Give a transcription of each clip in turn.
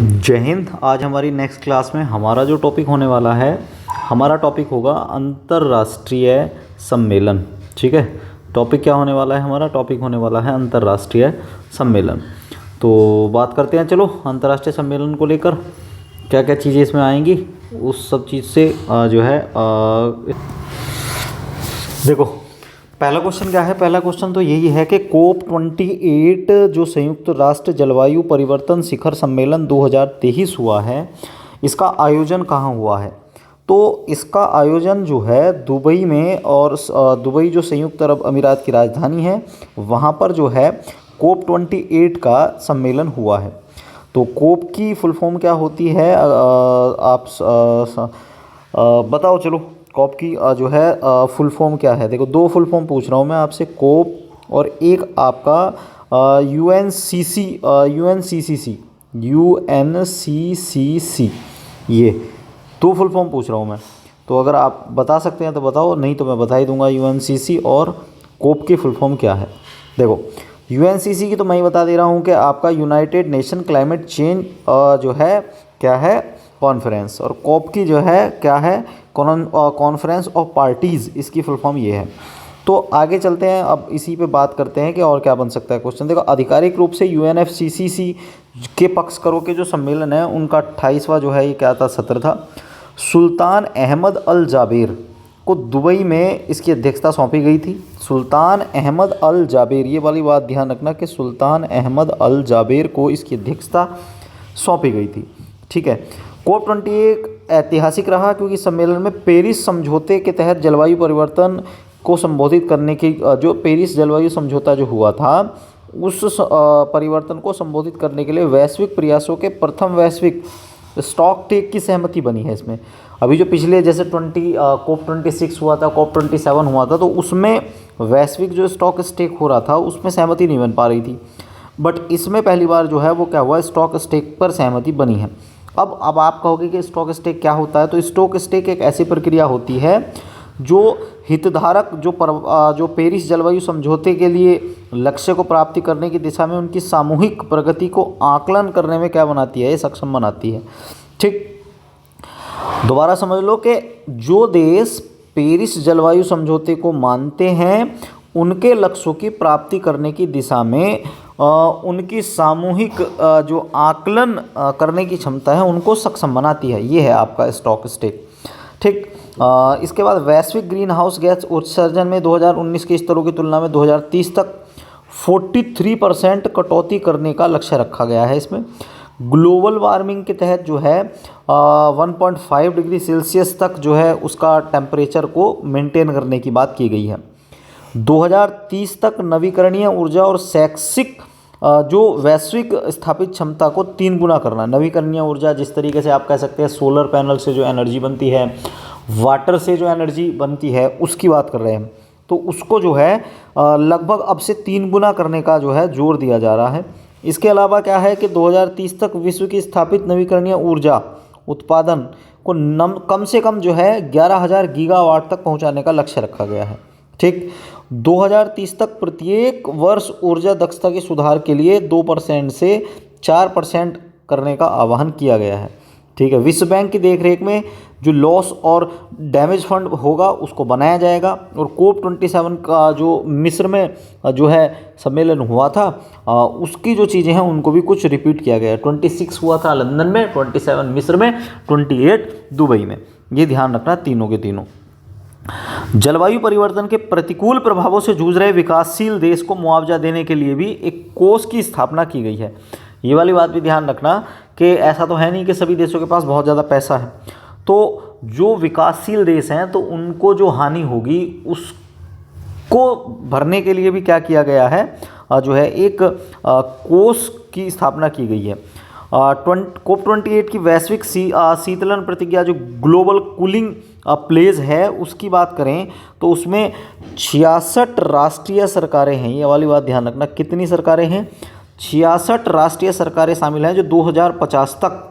जय हिंद। आज हमारी नेक्स्ट क्लास में हमारा जो टॉपिक होने वाला है, हमारा टॉपिक होगा अंतर्राष्ट्रीय सम्मेलन। ठीक है, टॉपिक क्या होने वाला है? हमारा टॉपिक होने वाला है अंतर्राष्ट्रीय सम्मेलन। तो बात करते हैं, चलो अंतर्राष्ट्रीय सम्मेलन को लेकर क्या क्या चीज़ें इसमें आएंगी, उस सब चीज़ से जो है देखो, पहला क्वेश्चन क्या है? पहला क्वेश्चन तो यही है कि COP28 जो संयुक्त राष्ट्र जलवायु परिवर्तन शिखर सम्मेलन 2023 हुआ है, इसका आयोजन कहाँ हुआ है? तो इसका आयोजन जो है दुबई में, और दुबई जो संयुक्त अरब अमीरात की राजधानी है, वहाँ पर जो है COP28 का सम्मेलन हुआ है। तो कोप की फुल फॉर्म क्या होती है? आप बताओ। चलो, कोप की जो है फुल फॉर्म क्या है? देखो, दो फुल फॉर्म पूछ रहा हूँ मैं आपसे, कोप और एक आपका UNCCC, ये दो फुल फॉर्म पूछ रहा हूँ मैं। तो अगर आप बता सकते हैं तो बताओ, नहीं तो मैं बता ही दूंगा UNCC और कोप की फुल फॉर्म क्या है। देखो, UNCC की तो मैं ही बता दे रहा हूँ कि आपका यूनाइटेड नेशन क्लाइमेट चेंज जो है क्या है, कॉन्फ्रेंस। और कोप की जो है क्या है, कॉन्फ्रेंस ऑफ पार्टीज़, इसकी फुल फॉर्म ये है। तो आगे चलते हैं, अब इसी पे बात करते हैं कि और क्या बन सकता है क्वेश्चन। देखो, आधिकारिक रूप से UNFCCC के पक्षकारों के जो सम्मेलन है, उनका 28वां जो है ये क्या था, सत्र था। सुल्तान अहमद अल जाबेर को दुबई में इसकी अध्यक्षता सौंपी गई थी। सुल्तान अहमद अल जाबेर, ये वाली बात ध्यान रखना कि सुल्तान अहमद अल जाबेर को इसकी अध्यक्षता सौंपी गई थी। ठीक है, COP28 ऐतिहासिक रहा क्योंकि सम्मेलन में पेरिस समझौते के तहत जलवायु परिवर्तन को संबोधित करने की, जो पेरिस जलवायु समझौता जो हुआ था, उस परिवर्तन को संबोधित करने के लिए वैश्विक प्रयासों के प्रथम वैश्विक स्टॉक टेक की सहमति बनी है इसमें। अभी जो पिछले जैसे COP26 हुआ था, COP27 हुआ था, तो उसमें वैश्विक जो स्टॉक स्टेक हो रहा था उसमें सहमति नहीं बन पा रही थी, बट इसमें पहली बार जो है वो क्या हुआ, स्टॉक स्टेक पर सहमति बनी है। अब आप कहोगे कि स्टॉक स्टेक क्या होता है? तो स्टॉक स्टेक एक ऐसी प्रक्रिया होती है जो हितधारक जो पेरिस जलवायु समझौते के लिए लक्ष्य को प्राप्ति करने की दिशा में उनकी सामूहिक प्रगति को आकलन करने में क्या बनाती है, ये सक्षम बनाती है। ठीक, दोबारा समझ लो कि जो देश पेरिस जलवायु समझौते को मानते हैं, उनके लक्ष्यों की प्राप्ति करने की दिशा में उनकी सामूहिक जो आकलन करने की क्षमता है, उनको सक्षम बनाती है। ये है आपका स्टॉक स्टेक। ठीक, इसके बाद वैश्विक ग्रीन हाउस गैस उत्सर्जन में 2019 के स्तरों की तुलना में 2030 तक 43% कटौती करने का लक्ष्य रखा गया है। इसमें ग्लोबल वार्मिंग के तहत जो है 1.5 डिग्री सेल्सियस तक जो है उसका टेम्परेचर को मेंटेन करने की बात की गई है। 2030 तक नवीकरणीय ऊर्जा और शैक्षिक जो वैश्विक स्थापित क्षमता को 3 गुना करना। नवीकरणीय ऊर्जा जिस तरीके से आप कह सकते हैं सोलर पैनल से जो एनर्जी बनती है, वाटर से जो एनर्जी बनती है, उसकी बात कर रहे हैं, तो उसको जो है लगभग अब से 3 गुना करने का जो है जोर दिया जा रहा है। इसके अलावा क्या है कि 2030 तक विश्व की स्थापित नवीकरणीय ऊर्जा उत्पादन को कम से कम जो है 11,000 गीगावाट तक पहुँचाने का लक्ष्य रखा गया है। ठीक, 2030 तक प्रत्येक वर्ष ऊर्जा दक्षता के सुधार के लिए 2% से 4% करने का आह्वान किया गया है। ठीक है, विश्व बैंक की देखरेख में जो लॉस और डैमेज फंड होगा उसको बनाया जाएगा। और COP27 का जो मिस्र में जो है सम्मेलन हुआ था, उसकी जो चीज़ें हैं उनको भी कुछ रिपीट किया गया है। 26 हुआ था लंदन में, 27 मिस्र में, 28 दुबई में। ये ध्यान रखना, तीनों के तीनों। जलवायु परिवर्तन के प्रतिकूल प्रभावों से जूझ रहे विकासशील देश को मुआवजा देने के लिए भी एक कोष की स्थापना की गई है। ये वाली बात भी ध्यान रखना कि ऐसा तो है नहीं कि सभी देशों के पास बहुत ज़्यादा पैसा है। तो जो विकासशील देश हैं, तो उनको जो हानि होगी उसको भरने के लिए भी क्या किया गया है, जो है एक कोष की स्थापना की गई है। COP28 की वैश्विक शीतलन प्रतिज्ञा जो ग्लोबल कूलिंग प्लेज है, उसकी बात करें तो उसमें 66 राष्ट्रीय सरकारें हैं। ये वाली बात ध्यान रखना, कितनी सरकारें हैं? 66 राष्ट्रीय सरकारें शामिल हैं, जो 2050 तक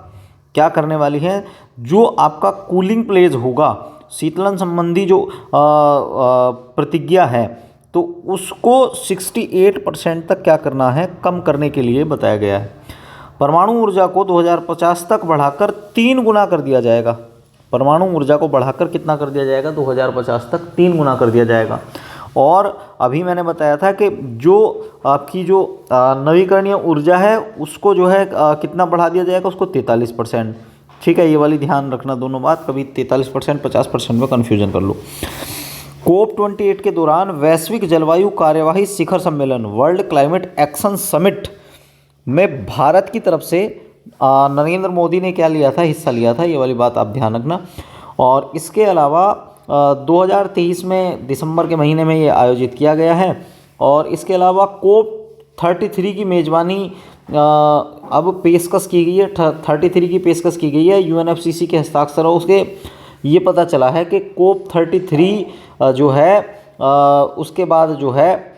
क्या करने वाली हैं, जो आपका कूलिंग प्लेज होगा, शीतलन संबंधी जो प्रतिज्ञा है, तो उसको 68% तक क्या करना है, कम करने के लिए बताया गया है। परमाणु ऊर्जा को 2050 तक बढ़ाकर 3 गुना कर दिया जाएगा। परमाणु ऊर्जा को बढ़ाकर कितना कर दिया जाएगा? 2050 तक 3 गुना कर दिया जाएगा। और अभी मैंने बताया था कि जो आपकी जो नवीकरणीय ऊर्जा है उसको जो है कितना बढ़ा दिया जाएगा? उसको 43%। ठीक है, ये वाली ध्यान रखना दोनों बात, कभी 43% 50% में कन्फ्यूजन कर लो। COP28 के दौरान वैश्विक जलवायु कार्यवाही शिखर सम्मेलन वर्ल्ड क्लाइमेट एक्शन समिट में भारत की तरफ से नरेंद्र मोदी ने क्या लिया था? हिस्सा लिया था। ये वाली बात आप ध्यान रखना। और इसके अलावा 2023 में दिसंबर के महीने में ये आयोजित किया गया है। और इसके अलावा COP33 की मेज़बानी अब पेशकश की गई है, 33 की पेशकश की गई है, UNFCCC के हस्ताक्षर हो उसके। ये पता चला है कि COP33 जो है उसके बाद जो है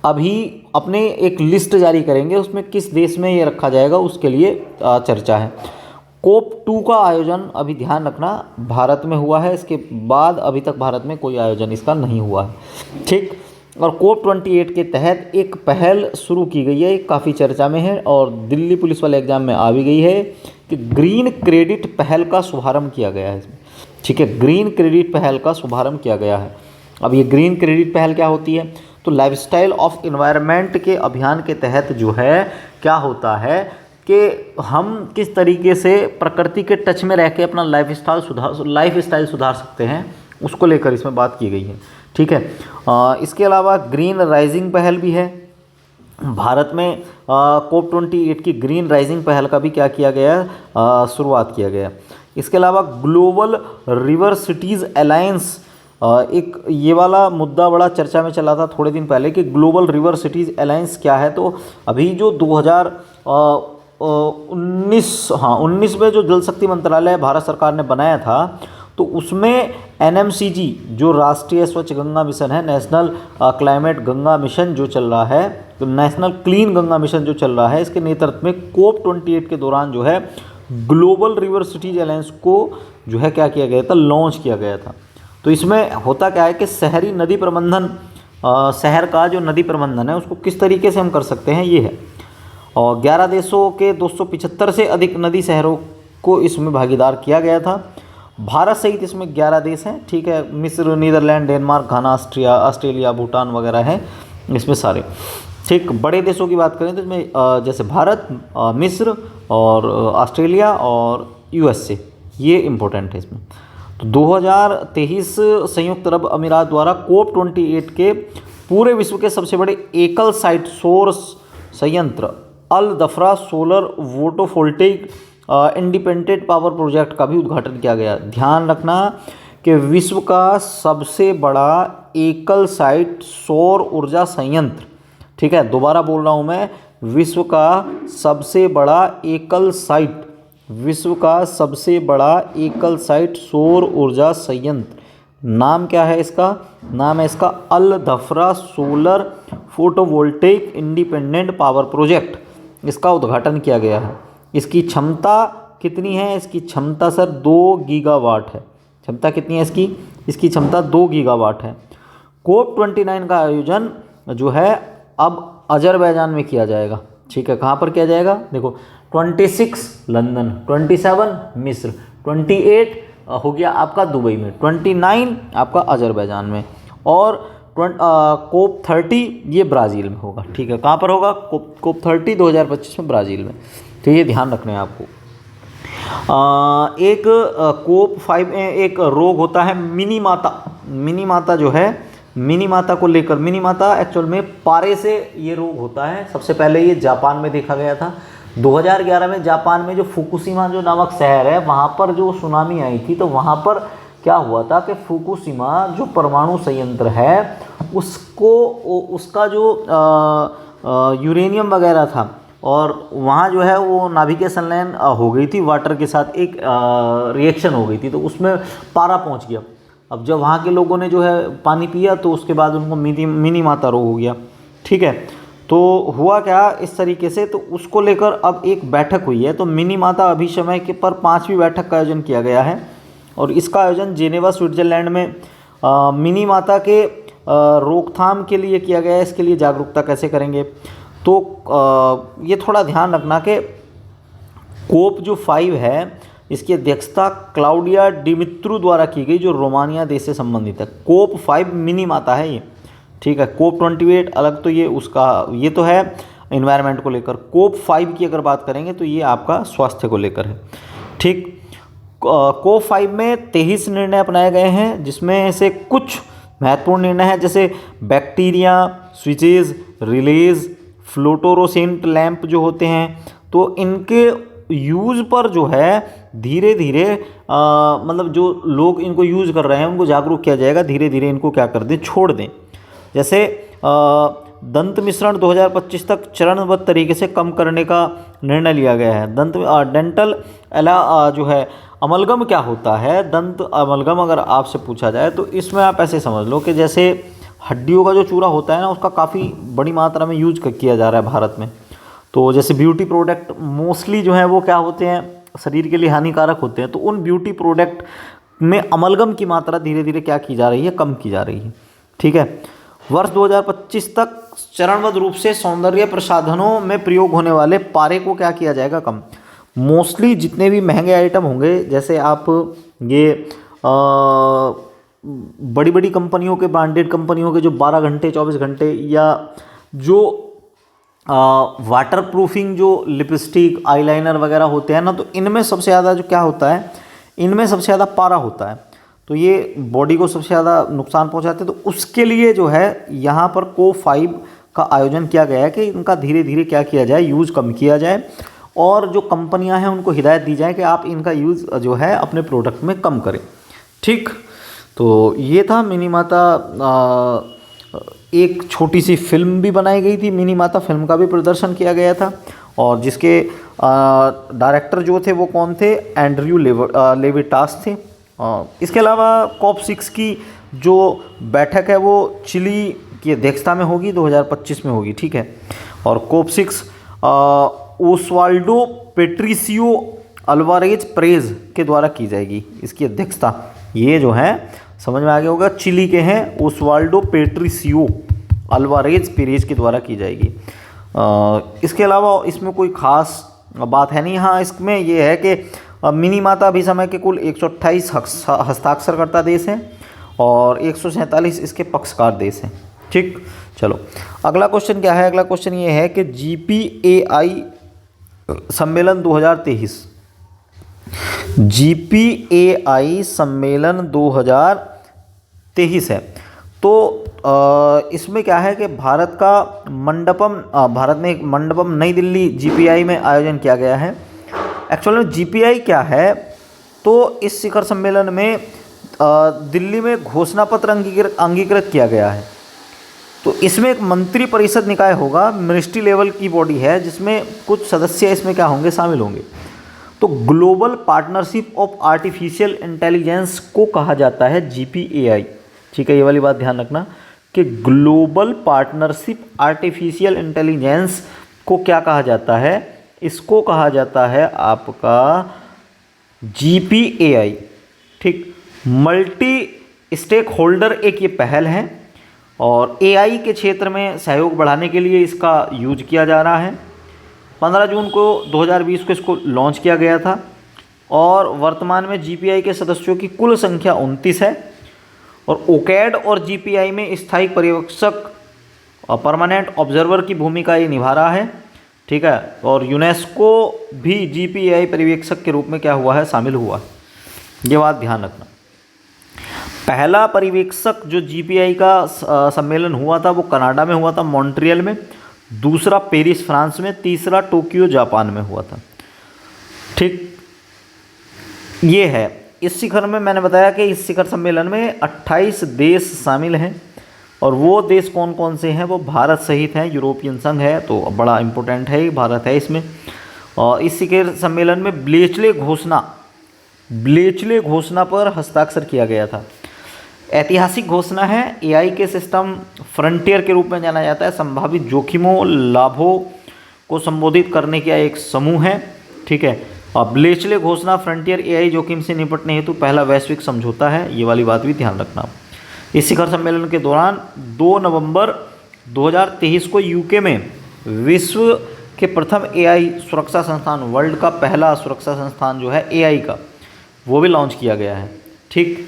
अभी अपने एक लिस्ट जारी करेंगे, उसमें किस देश में ये रखा जाएगा उसके लिए चर्चा है। COP2 का आयोजन अभी ध्यान रखना भारत में हुआ है, इसके बाद अभी तक भारत में कोई आयोजन इसका नहीं हुआ है। ठीक। और COP28 के तहत एक पहल शुरू की गई है, काफ़ी चर्चा में है और दिल्ली पुलिस वाले एग्जाम में आ भी गई है कि ग्रीन क्रेडिट पहल का शुभारंभ किया गया है इसमें। ठीक है, ग्रीन क्रेडिट पहल का शुभारंभ किया गया है। अब ये ग्रीन क्रेडिट पहल क्या होती है? तो लाइफस्टाइल ऑफ एनवायरनमेंट के अभियान के तहत जो है क्या होता है कि हम किस तरीके से प्रकृति के टच में रह के अपना लाइफस्टाइल सुधार सकते हैं, उसको लेकर इसमें बात की गई है। ठीक है, इसके अलावा ग्रीन राइजिंग पहल भी है भारत में। COP28 की ग्रीन राइजिंग पहल का भी क्या किया गया है? शुरुआत किया गया। इसके अलावा ग्लोबल रिवर सिटीज़ अलायंस, एक ये वाला मुद्दा बड़ा चर्चा में चला था थोड़े दिन पहले कि ग्लोबल रिवर सिटीज़ अलायंस क्या है। तो अभी जो 2019 में जो जल शक्ति मंत्रालय भारत सरकार ने बनाया था, तो उसमें NMCG जो राष्ट्रीय स्वच्छ गंगा मिशन है, नेशनल क्लाइमेट गंगा मिशन जो चल रहा है, तो नेशनल क्लीन गंगा मिशन जो चल रहा है, इसके नेतृत्व में COP28 के दौरान जो है ग्लोबल रिवर सिटीज अलायंस को जो है क्या किया गया था? लॉन्च किया गया था। तो इसमें होता क्या है कि शहरी नदी प्रबंधन, शहर का जो नदी प्रबंधन है उसको किस तरीके से हम कर सकते हैं, ये है। और 11 देशों के 275 से अधिक नदी शहरों को इसमें भागीदार किया गया था। भारत सहित इसमें 11 देश हैं। ठीक है, मिस्र, नीदरलैंड, डेनमार्क, घाना, ऑस्ट्रेलिया, भूटान वगैरह हैं इसमें सारे। ठीक, बड़े देशों की बात करें तो इसमें जैसे भारत, मिस्र और ऑस्ट्रेलिया और USA, ये इम्पोर्टेंट है इसमें। तो 2023 संयुक्त अरब अमीरात द्वारा COP28 के पूरे विश्व के सबसे बड़े एकल साइट सौर संयंत्र अल Dhafra solar वोटोवोल्टेइक independent power project का भी उद्घाटन किया गया। ध्यान रखना कि विश्व का सबसे बड़ा एकल साइट सौर ऊर्जा संयंत्र, ठीक है, दोबारा बोल रहा हूँ मैं, विश्व का सबसे बड़ा एकल साइट, विश्व का सबसे बड़ा एकल साइट सौर ऊर्जा संयंत्र, नाम क्या है इसका? नाम है इसका Al Dhafra solar photovoltaic independent power project. इसका उद्घाटन किया गया है। इसकी क्षमता कितनी है? इसकी क्षमता सर 2 गीगावाट है। क्षमता कितनी है इसकी? इसकी क्षमता 2 गीगावाट है। COP29 का आयोजन जो है अब अजरबैजान में किया जाएगा। ठीक है, कहाँ पर किया जाएगा? देखो, 26 लंदन, 27 मिस्र, 28 हो गया आपका दुबई में, 29 आपका अजरबैजान में, और COP30 ये ब्राज़ील में होगा। ठीक है, कहाँ पर होगा? COP30 2025 में ब्राज़ील में। तो ये ध्यान रखना है आपको। एक COP5 में एक रोग होता है मिनी माता। मिनी माता जो है, मिनी माता को लेकर, मिनी माता एक्चुअल में पारे से ये रोग होता है। सबसे पहले ये जापान में देखा गया था। 2011 में जापान में जो फुकुशिमा जो नामक शहर है, वहाँ पर जो सुनामी आई थी, तो वहाँ पर क्या हुआ था कि फुकुशिमा जो परमाणु संयंत्र है उसको, उसका जो यूरेनियम वगैरह था, और वहाँ जो है वो नाभिकीय संलयन हो गई थी, वाटर के साथ एक रिएक्शन हो गई थी, तो उसमें पारा पहुँच गया। अब जब वहाँ के लोगों ने जो है पानी पिया तो उसके बाद उनको मिनी माता रोग हो गया। ठीक है, तो हुआ क्या इस तरीके से, तो उसको लेकर अब एक बैठक हुई है। तो मिनी माता अभिसमय के पर 5वीं बैठक का आयोजन किया गया है, और इसका आयोजन जेनेवा स्विट्जरलैंड में मिनी माता के रोकथाम के लिए किया गया है। इसके लिए जागरूकता कैसे करेंगे? तो ये थोड़ा ध्यान रखना कि कोप जो 5 है इसकी अध्यक्षता क्लाउडिया डिमित्रू द्वारा की गई, जो रोमानिया देश से संबंधित है। कोप 5 मिनीमाता है ये, ठीक है। कोप 28 अलग, तो ये उसका, ये तो है इन्वायरमेंट को लेकर। कोप 5 की अगर बात करेंगे तो ये आपका स्वास्थ्य को लेकर है, ठीक। कोप 5 में 23 निर्णय अपनाए गए हैं, जिसमें से कुछ महत्वपूर्ण निर्णय हैं, जैसे बैक्टीरिया स्विचेज, रिलेज, फ्लोटोरोसेंट लैंप जो होते हैं, तो इनके यूज़ पर जो है धीरे धीरे मतलब जो लोग इनको यूज़ कर रहे हैं उनको जागरूक किया जाएगा, धीरे धीरे इनको क्या कर दें, छोड़ दें। जैसे दंत मिश्रण 2025 तक चरणबद्ध तरीके से कम करने का निर्णय लिया गया है। डेंटल जो है अमलगम क्या होता है, दंत अमलगम अगर आपसे पूछा जाए तो इसमें आप ऐसे समझ लो कि जैसे हड्डियों का जो चूरा होता है ना, उसका काफ़ी बड़ी मात्रा में यूज किया जा रहा है भारत में। तो जैसे ब्यूटी प्रोडक्ट मोस्टली जो है वो क्या होते हैं, शरीर के लिए हानिकारक होते हैं, तो उन ब्यूटी प्रोडक्ट में अमलगम की मात्रा धीरे धीरे क्या की जा रही है, कम की जा रही है, ठीक है। वर्ष 2025 तक चरणबद्ध रूप से सौंदर्य प्रसाधनों में प्रयोग होने वाले पारे को क्या किया जाएगा, कम। मोस्टली जितने भी महंगे आइटम होंगे, जैसे आप ये बड़ी बड़ी कंपनियों के, ब्रांडेड कंपनियों के जो 12 घंटे 24 घंटे, या जो वाटर प्रूफिंग जो लिपस्टिक आईलाइनर वगैरह होते हैं ना, तो इनमें सबसे ज़्यादा जो क्या होता है, इनमें सबसे ज़्यादा पारा होता है, तो ये बॉडी को सबसे ज़्यादा नुकसान पहुंचाते हैं। तो उसके लिए जो है यहाँ पर कोप 5 का आयोजन किया गया है कि इनका धीरे धीरे क्या किया जाए, यूज़ कम किया जाए, और जो कंपनियां हैं उनको हिदायत दी जाए कि आप इनका यूज़ जो है अपने प्रोडक्ट में कम करें, ठीक। तो ये था मिनीमाता। एक छोटी सी फिल्म भी बनाई गई थी, मिनीमाता फिल्म का भी प्रदर्शन किया गया था, और जिसके डायरेक्टर जो थे वो कौन थे, एंड्रयू लेविटास थे। इसके अलावा कोप 6 की जो बैठक है वो चिली की अध्यक्षता में होगी, 2025 में होगी, ठीक है। और कोप 6 ओस्वाल्डो पेट्रिसियो अल्वारेज प्रेज के द्वारा की जाएगी, इसकी अध्यक्षता। ये जो है समझ में आ गया होगा, चिली के हैं, ओस्वाल्डो पेट्रिसियो अल्वारेज पेरेज के द्वारा की जाएगी। इसके अलावा इसमें कोई ख़ास बात है नहीं। हाँ, इसमें यह है कि मिनीमाता अभी समय के कुल 128 हस्ताक्षरकर्ता देश हैं और 147 इसके पक्षकार देश हैं, ठीक। चलो अगला क्वेश्चन क्या है, अगला क्वेश्चन ये है कि GPAI सम्मेलन 2023, GPAI सम्मेलन 2023 है। तो इसमें क्या है कि भारत में एक मंडपम नई दिल्ली GPAI में आयोजन किया गया है। एक्चुअल में GPAI क्या है, तो इस शिखर सम्मेलन में दिल्ली में घोषणा पत्र अंगीकृत किया गया है। तो इसमें एक मंत्री परिषद निकाय होगा, मिनिस्ट्री लेवल की बॉडी है, जिसमें कुछ सदस्य इसमें क्या होंगे, शामिल होंगे। तो global partnership of artificial intelligence को कहा जाता है GPAI, ठीक है। ये वाली बात ध्यान रखना कि ग्लोबल पार्टनरशिप आर्टिफिशियल इंटेलिजेंस को क्या कहा जाता है, इसको कहा जाता है आपका GPAI, ठीक। मल्टी स्टेक होल्डर एक ये पहल है और AI के क्षेत्र में सहयोग बढ़ाने के लिए इसका यूज किया जा रहा है। 15 जून को 2020 को इसको लॉन्च किया गया था और वर्तमान में GPAI के सदस्यों की कुल संख्या 29 है और OCAD और GPAI में स्थायी पर्यवेक्षक परमानेंट ऑब्जर्वर की भूमिका ये निभा रहा है, ठीक है। और यूनेस्को भी GPAI पर्यवेक्षक के रूप में क्या हुआ है, शामिल हुआ है। ये बात ध्यान रखना। पहला पर्यवेक्षक जो GPAI का सम्मेलन हुआ था वो कनाडा में हुआ था, मॉन्ट्रियल में। दूसरा पेरिस फ्रांस में, तीसरा टोक्यो जापान में हुआ था, ठीक। ये है इस शिखर में, मैंने बताया कि इस शिखर सम्मेलन में 28 देश शामिल हैं और वो देश कौन कौन से हैं, वो भारत सहित हैं, यूरोपियन संघ है, तो बड़ा इंपॉर्टेंट है, भारत है इसमें। और इस शिखर सम्मेलन में ब्लेचले घोषणा पर हस्ताक्षर किया गया था। ऐतिहासिक घोषणा है, AI के सिस्टम फ्रंटियर के रूप में जाना जाता है। संभावित जोखिमों लाभों को संबोधित करने का एक समूह है, ठीक है। और ब्लेचले घोषणा फ्रंटियर AI जोखिम से निपटने हेतु पहला वैश्विक समझौता है, ये वाली बात भी ध्यान रखना। इस शिखर सम्मेलन के दौरान 2 नवंबर 2023 को UK में विश्व के प्रथम एआई सुरक्षा संस्थान, वर्ल्ड का पहला सुरक्षा संस्थान जो है एआई का, वो भी लॉन्च किया गया है। ठीक,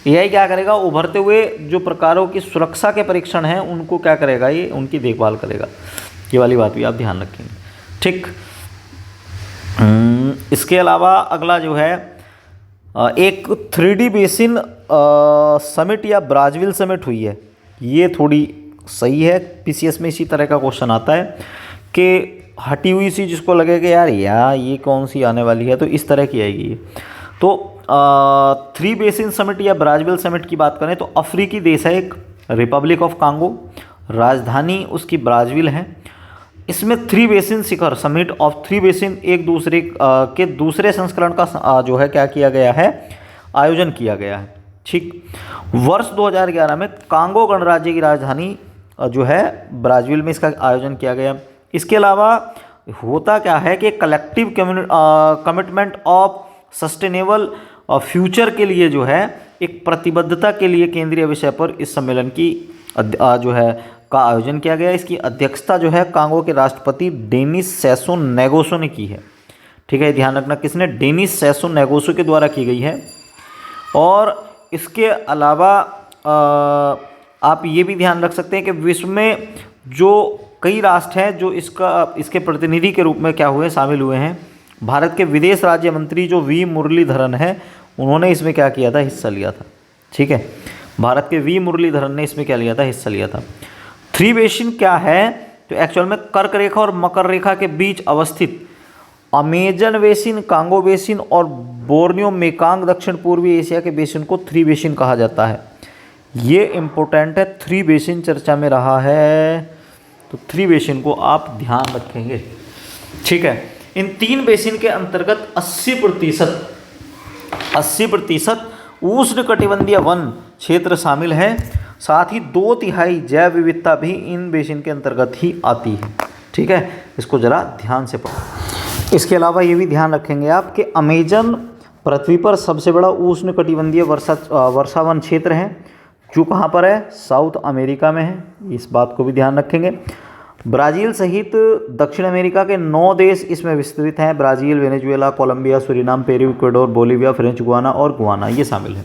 एआई क्या करेगा, उभरते हुए जो प्रकारों की सुरक्षा के परीक्षण हैं उनको क्या करेगा, ये उनकी देखभाल करेगा। ये वाली बात भी आप ध्यान रखेंगे। ठीक, इसके अलावा अगला जो है एक 3D बेसिन समिट या ब्राज़ील समिट हुई है। ये थोड़ी सही है, पीसीएस में इसी तरह का क्वेश्चन आता है कि हटी हुई सी जिसको लगे कि यार ये कौन सी आने वाली है, तो इस तरह की आएगी ये। तो 3 बेसिन समिट या ब्राज़ील समिट की बात करें तो अफ्रीकी देश है एक, रिपब्लिक ऑफ कांगो, राजधानी उसकी ब्राज़ील है। इसमें 3 basin Shikhar summit of 3 basin एक दूसरे के दूसरे संस्करण का जो है क्या किया गया है, आयोजन किया गया है। ठीक, वर्ष 2011 में कांगो गणराज्य की राजधानी जो है ब्राज़ील में इसका आयोजन किया गया। इसके अलावा होता क्या है कि collective commitment of sustainable future के लिए जो है एक प्रतिबद्धता के लिए केंद्रीय विषय पर इस सम्मेलन की जो है का आयोजन किया गया। इसकी अध्यक्षता जो है कांगो के राष्ट्रपति डेनिस सैसो नेगोसो ने की है। ठीक है, ध्यान रखना किसने, डेनिस सैसो नेगोसो के द्वारा की गई है। और इसके अलावा आप ये भी ध्यान रख सकते हैं कि विश्व में जो कई राष्ट्र हैं जो इसके प्रतिनिधि के रूप में क्या हुए, शामिल हुए हैं। भारत के विदेश राज्य मंत्री जो वी मुरलीधरन है, उन्होंने इसमें क्या किया था, हिस्सा लिया था। ठीक है, भारत के वी मुरलीधरन ने इसमें क्या लिया था, हिस्सा लिया था। 3 बेसिन क्या है, तो एक्चुअल में कर्क रेखा और मकर रेखा के बीच अवस्थित अमेजन बेसिन, कांगो बेसिन और बोर्नियो मेकांग दक्षिण पूर्वी एशिया के बेसिन को 3 बेसिन कहा जाता है। ये इम्पोर्टेंट है, 3 बेसिन चर्चा में रहा है, तो 3 बेसिन को आप ध्यान रखेंगे। ठीक है, इन 3 बेसिन के अंतर्गत 80% उष्णकटिबंधीय वन क्षेत्र शामिल है। साथ ही 2/3 जैव विविधता भी इन बेसिन के अंतर्गत ही आती है। ठीक है, इसको जरा ध्यान से पढ़ो। इसके अलावा ये भी ध्यान रखेंगे आप कि अमेजन पृथ्वी पर सबसे बड़ा उष्णकटिबंधीय वर्षावन क्षेत्र है, जो कहाँ पर है, साउथ अमेरिका में है। इस बात को भी ध्यान रखेंगे। ब्राज़ील सहित दक्षिण अमेरिका के 9 देश इसमें विस्तृत हैं। Brazil, Venezuela, Colombia, Suriname, Peru, Ecuador, Bolivia, French Guiana और गुयाना ये शामिल है।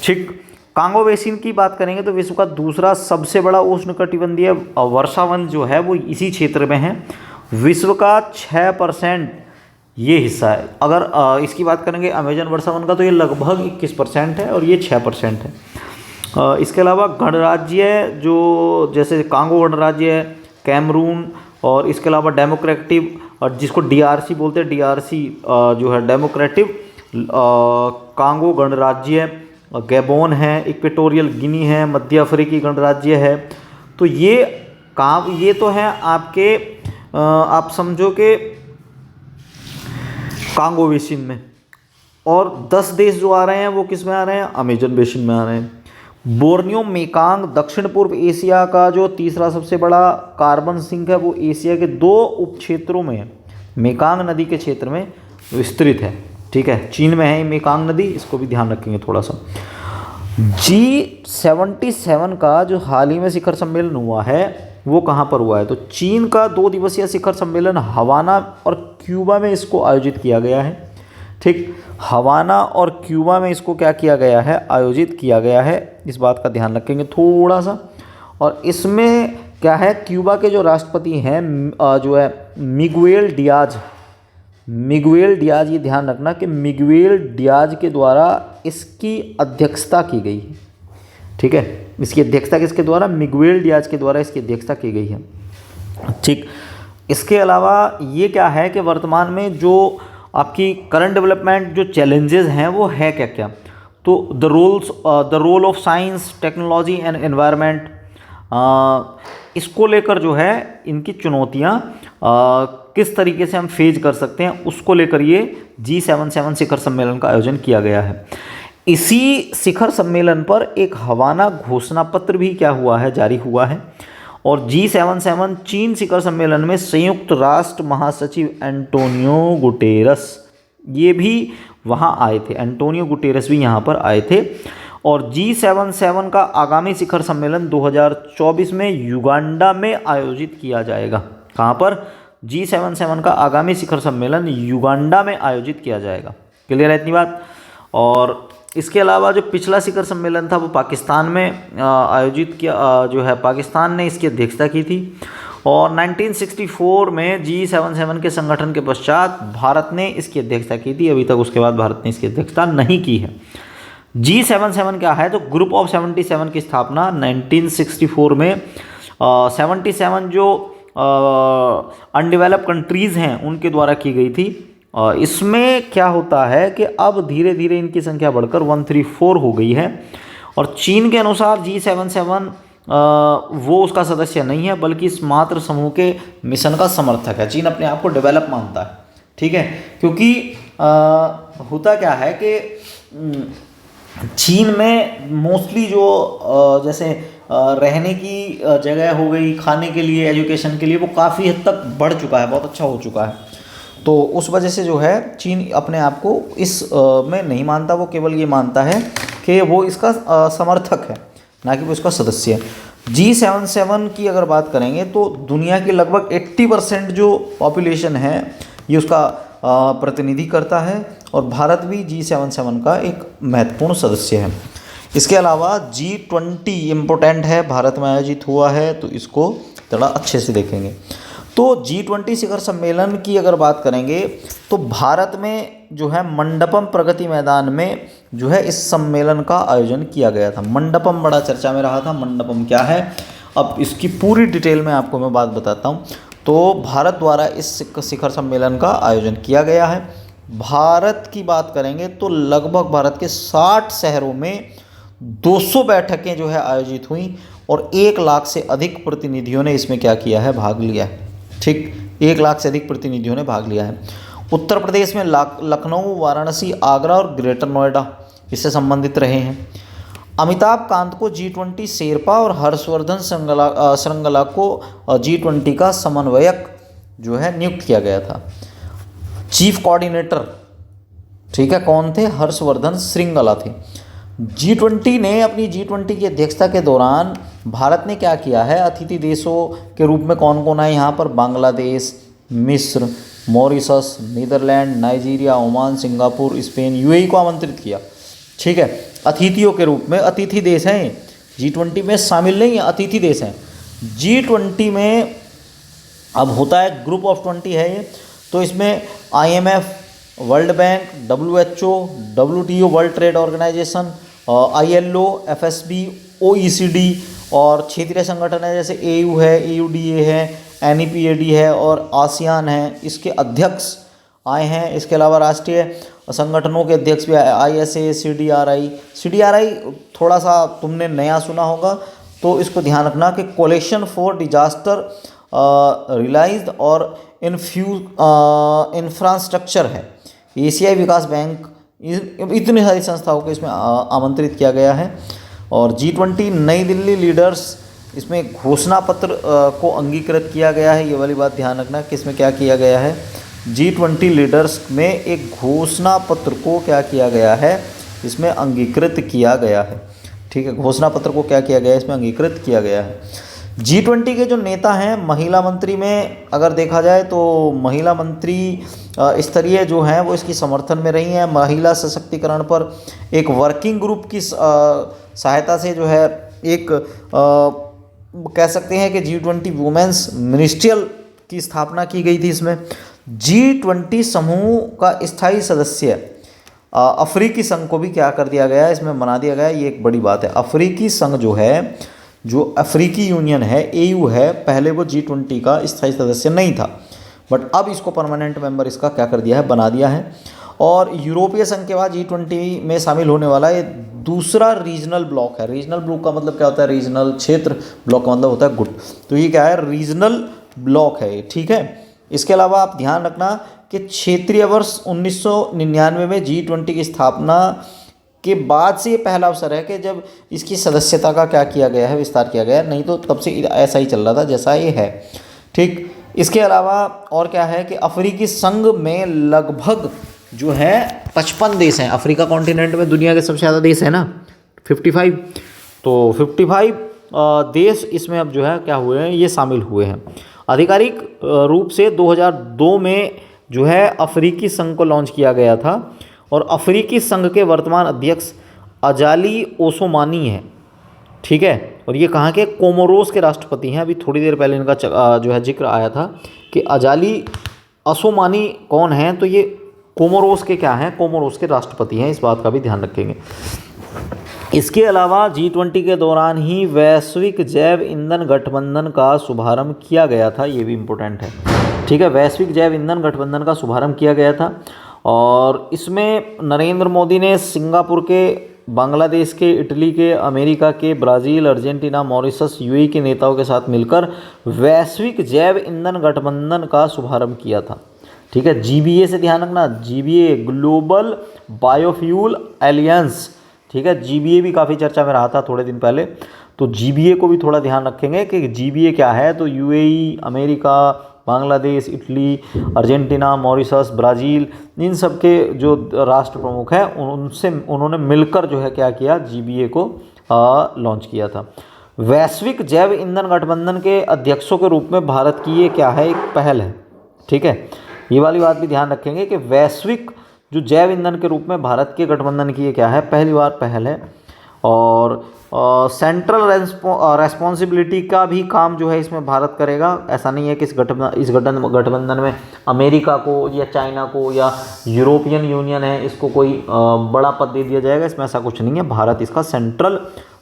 ठीक, कांगो बेसिन की बात करेंगे तो विश्व का दूसरा सबसे बड़ा उष्णकटिबंधीय वर्षावन जो है वो इसी क्षेत्र में है। विश्व का 6% ये हिस्सा है। अगर इसकी बात करेंगे अमेजन वर्षावन का, तो ये लगभग 21% है और ये 6% है। इसके अलावा गणराज्य जो जैसे कांगो गणराज्य है, कैमरून, और इसके अलावा डेमोक्रेटिक, और जिसको DRC बोलते हैं, DRC जो है डेमोक्रेटिक कांगो गणराज्य, गैबोन है, इक्वेटोरियल गिनी है, मध्य अफ्रीकी गणराज्य है। तो ये तो है आपके आप समझो कि कांगो बेसिन में, और 10 देश जो आ रहे हैं वो किस में आ रहे हैं, अमेजन बेसिन में आ रहे हैं। बोर्नियो मेकांग दक्षिण पूर्व एशिया का जो तीसरा सबसे बड़ा कार्बन सिंक है वो एशिया के 2 उपक्षेत्रों में है, मेकांग नदी के क्षेत्र में विस्तृत है। ठीक है, चीन में है मेकांग नदी, इसको भी ध्यान रखेंगे थोड़ा सा। G77 का जो हाल ही में शिखर सम्मेलन हुआ है वो कहाँ पर हुआ है, तो चीन का 2 दिवसीय शिखर सम्मेलन हवाना और क्यूबा में इसको आयोजित किया गया है। ठीक, हवाना और क्यूबा में इसको क्या किया गया है, आयोजित किया गया है। इस बात का ध्यान रखेंगे थोड़ा सा। और इसमें क्या है, क्यूबा के जो राष्ट्रपति हैं जो है मिगुएल डियाज, ये ध्यान रखना कि मिगुएल डियाज के द्वारा इसकी अध्यक्षता की गई है। ठीक है, इसकी अध्यक्षता किसके द्वारा, मिगुएल डियाज के द्वारा इसकी अध्यक्षता की गई है। ठीक, इसके अलावा ये क्या है कि वर्तमान में जो आपकी करंट डेवलपमेंट जो चैलेंजेस हैं वो है क्या क्या, तो the role of science, technology and environment, इसको लेकर जो है इनकी चुनौतियाँ किस तरीके से हम फेज कर सकते हैं, उसको लेकर ये G77 शिखर सम्मेलन का आयोजन किया गया है। इसी शिखर सम्मेलन पर एक हवाना घोषणा पत्र भी क्या हुआ है, जारी हुआ है। और G77 चीन शिखर सम्मेलन में संयुक्त राष्ट्र महासचिव एंटोनियो गुटेरस ये भी वहाँ आए थे, एंटोनियो गुटेरस भी यहाँ पर आए थे। और G77 का आगामी शिखर सम्मेलन 2024 में युगांडा में आयोजित किया जाएगा। कहाँ पर? G77 का आगामी शिखर सम्मेलन युगांडा में आयोजित किया जाएगा। क्लियर है इतनी बात? और इसके अलावा जो पिछला शिखर सम्मेलन था वो पाकिस्तान में आयोजित किया, जो है पाकिस्तान ने इसकी अध्यक्षता की थी। और 1964 में G77 के संगठन के पश्चात भारत ने इसकी अध्यक्षता की थी। अभी तक उसके बाद भारत ने इसकी अध्यक्षता नहीं की है। G77 क्या है? तो ग्रुप ऑफ 77 की स्थापना 1964 में 77 जो अनडेवलप्ड कंट्रीज़ हैं उनके द्वारा की गई थी। इसमें क्या होता है कि अब धीरे धीरे इनकी संख्या बढ़कर 134 हो गई है। और चीन के अनुसार G77 वो उसका सदस्य नहीं है, बल्कि इस मात्र समूह के मिशन का समर्थक है। चीन अपने आप को डेवलप मानता है, ठीक है, क्योंकि होता क्या है कि चीन में मोस्टली जो जैसे रहने की जगह हो गई, खाने के लिए, एजुकेशन के लिए, वो काफ़ी हद तक बढ़ चुका है, बहुत अच्छा हो चुका है। तो उस वजह से जो है चीन अपने आप को इस में नहीं मानता, वो केवल ये मानता है कि वो इसका समर्थक है, ना कि वो इसका सदस्य है। G77 की अगर बात करेंगे तो दुनिया की लगभग 80% जो पॉपुलेशन है ये उसका प्रतिनिधि करता है, और भारत भी G77 का एक महत्वपूर्ण सदस्य है। इसके अलावा G20 इम्पोर्टेंट है, भारत में आयोजित हुआ है, तो इसको थोड़ा अच्छे से देखेंगे। तो G20 शिखर सम्मेलन की अगर बात करेंगे तो भारत में जो है मंडपम प्रगति मैदान में जो है इस सम्मेलन का आयोजन किया गया था। मंडपम बड़ा चर्चा में रहा था। मंडपम क्या है, अब इसकी पूरी डिटेल में आपको मैं बात बताता हूँ। तो भारत द्वारा इस शिखर सम्मेलन का आयोजन किया गया है। भारत की बात करेंगे तो लगभग भारत के 60 शहरों में 200 बैठकें जो है आयोजित हुई, और 1 लाख से अधिक प्रतिनिधियों ने इसमें क्या किया है, भाग लिया है। ठीक, 1 लाख से अधिक प्रतिनिधियों ने भाग लिया है। उत्तर प्रदेश में लखनऊ, वाराणसी, आगरा और ग्रेटर नोएडा इससे संबंधित रहे हैं। अमिताभ कांत को G20 शेरपा और हर्षवर्धन श्रृंगला को G20 का समन्वयक जो है नियुक्त किया गया था। चीफ कोऑर्डिनेटर, ठीक है, कौन थे? हर्षवर्धन श्रृंगला थे। G20 ने अपनी G20 की अध्यक्षता के दौरान भारत ने क्या किया है, अतिथि देशों के रूप में कौन कौन आए यहाँ पर? बांग्लादेश, मिस्र, Mauritius, Netherland, Nigeria, Oman, Singapore, Spain, UAE को आमंत्रित किया। ठीक है, अतिथियों के रूप में, अतिथि देश हैं, G20 में शामिल नहीं है, अतिथि देश हैं। G20 में अब होता है ग्रुप ऑफ 20 है ये, तो इसमें IMF, World Bank, WHO, WTO World Trade Organisation, ILO, FSB, OECD और क्षेत्रीय संगठन है जैसे AU है, EUDA है, NEPAD है और आसियान है, इसके अध्यक्ष आए हैं। इसके अलावा राष्ट्रीय संगठनों के अध्यक्ष भी आए, ISA, CDRI थोड़ा सा तुमने नया सुना होगा, तो इसको ध्यान रखना कि कोलेक्शन फॉर डिजास्टर रिलाइज्ड और इंफ्रास्ट्रक्चर है। एशियाई विकास बैंक, इतनी सारी संस्थाओं को इसमें आमंत्रित किया गया है। और G20 नई दिल्ली लीडर्स, इसमें घोषणा पत्र को अंगीकृत किया गया है। ये वाली बात ध्यान रखना कि इसमें क्या किया गया है, G20 लीडर्स में एक घोषणा पत्र को क्या किया गया है, इसमें अंगीकृत किया गया है। ठीक है, घोषणा पत्र को क्या किया गया है, इसमें अंगीकृत किया गया है। G20 के जो नेता हैं, महिला मंत्री में अगर देखा जाए तो महिला मंत्री स्तरीय जो हैं वो इसकी समर्थन में रही हैं। महिला सशक्तिकरण पर एक वर्किंग ग्रुप की सहायता से जो है एक कह सकते हैं कि G20 वुमेन्स मिनिस्ट्रियल की स्थापना की गई थी। इसमें G20 समूह का स्थायी सदस्य अफ्रीकी संघ को भी क्या कर दिया गया है, इसमें बना दिया गया है। ये एक बड़ी बात है। अफ्रीकी संघ जो है, जो अफ्रीकी यूनियन है, AU है, पहले वो G20 का स्थायी सदस्य नहीं था, बट अब इसको परमानेंट मेंबर इसका क्या कर दिया है, बना दिया है। और यूरोपीय संघ के बाद G20 में शामिल होने वाला ये दूसरा रीजनल ब्लॉक है। रीजनल ब्लॉक का मतलब क्या होता है, रीजनल क्षेत्र, ब्लॉक का मतलब होता है गुट, तो ये क्या है, रीजनल ब्लॉक है। ठीक है, इसके अलावा आप ध्यान रखना कि क्षेत्रीय वर्ष 1999 में G20 की स्थापना के बाद से ये पहला अवसर है कि जब इसकी सदस्यता का क्या किया गया है, विस्तार किया गया है, नहीं तो तब से ऐसा ही चल रहा था जैसा ये है। ठीक, इसके अलावा और क्या है कि अफ्रीकी संघ में लगभग जो है 55 देश हैं। अफ्रीका कॉन्टिनेंट में दुनिया के सबसे ज़्यादा देश है ना, 55, तो 55 देश इसमें अब जो है क्या हुए हैं, ये शामिल हुए हैं। आधिकारिक रूप से 2002 में जो है अफ्रीकी संघ को लॉन्च किया गया था और अफ्रीकी संघ के वर्तमान अध्यक्ष अजाली ओसोमानी हैं, ठीक है। और ये कहाँ के, कोमोरोस के राष्ट्रपति हैं। अभी थोड़ी देर पहले इनका जो है जिक्र आया था कि अजाली ओसोमानी कौन हैं, तो ये कोमोरोस के क्या हैं, कोमोरोस के राष्ट्रपति हैं, इस बात का भी ध्यान रखेंगे। इसके अलावा G20 के दौरान ही वैश्विक जैव ईंधन गठबंधन का शुभारंभ किया गया था, ये भी इम्पोर्टेंट है, ठीक है। वैश्विक जैव ईंधन गठबंधन का शुभारंभ किया गया था और इसमें नरेंद्र मोदी ने सिंगापुर के, बांग्लादेश के, इटली के, अमेरिका के, ब्राज़ील, अर्जेंटीना, मॉरिशस, यूएई के नेताओं के साथ मिलकर वैश्विक जैव ईंधन गठबंधन का शुभारंभ किया था, ठीक है। GBA से ध्यान रखना, GBA ग्लोबल बायोफ्यूल एलियंस, ठीक है। GBA भी काफ़ी चर्चा में रहा था थोड़े दिन पहले, तो GBA को भी थोड़ा ध्यान रखेंगे कि GBA क्या है। तो UAE, America, Bangladesh, Italy, Argentina, Mauritius, Brazil, इन सब के जो राष्ट्र प्रमुख हैं उनसे उन्होंने मिलकर जो है क्या किया, GBA को लॉन्च किया था। वैश्विक जैव ईंधन गठबंधन के अध्यक्षों के रूप में भारत की ये क्या है, एक पहल है, ठीक है। ये वाली बात भी ध्यान रखेंगे कि वैश्विक जो जैव ईंधन के रूप में भारत के गठबंधन की ये क्या है, पहली बार पहल है। और सेंट्रल रेस्पॉन्सिबिलिटी का भी काम जो है इसमें भारत करेगा। ऐसा नहीं है कि इस गठबंधन में अमेरिका को या चाइना को या यूरोपियन यूनियन है इसको कोई बड़ा पद दे दिया जाएगा, इसमें ऐसा कुछ नहीं है। भारत इसका सेंट्रल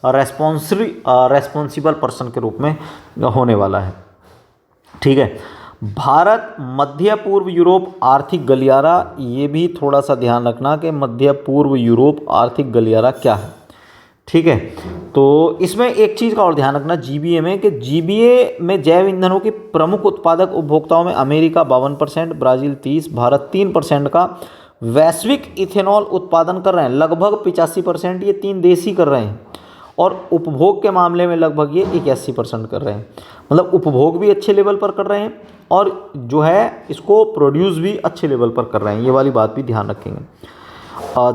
रेस्पॉन्सिबल पर्सन के रूप में होने वाला है, ठीक है। भारत मध्य पूर्व यूरोप आर्थिक गलियारा, ये भी थोड़ा सा ध्यान रखना कि मध्य पूर्व यूरोप आर्थिक गलियारा क्या है, ठीक है। तो इसमें एक चीज़ का और ध्यान रखना GBA में कि GBA में जैव ईंधनों के प्रमुख उत्पादक उपभोक्ताओं में अमेरिका 52%, ब्राज़ील 30%, भारत 3% का वैश्विक इथेनॉल उत्पादन कर रहे हैं। लगभग 85% ये 3 देश ही कर रहे हैं और उपभोग के मामले में लगभग ये 81% कर रहे हैं। मतलब उपभोग भी अच्छे लेवल पर कर रहे हैं और जो है इसको प्रोड्यूस भी अच्छे लेवल पर कर रहे हैं, ये वाली बात भी ध्यान रखेंगे।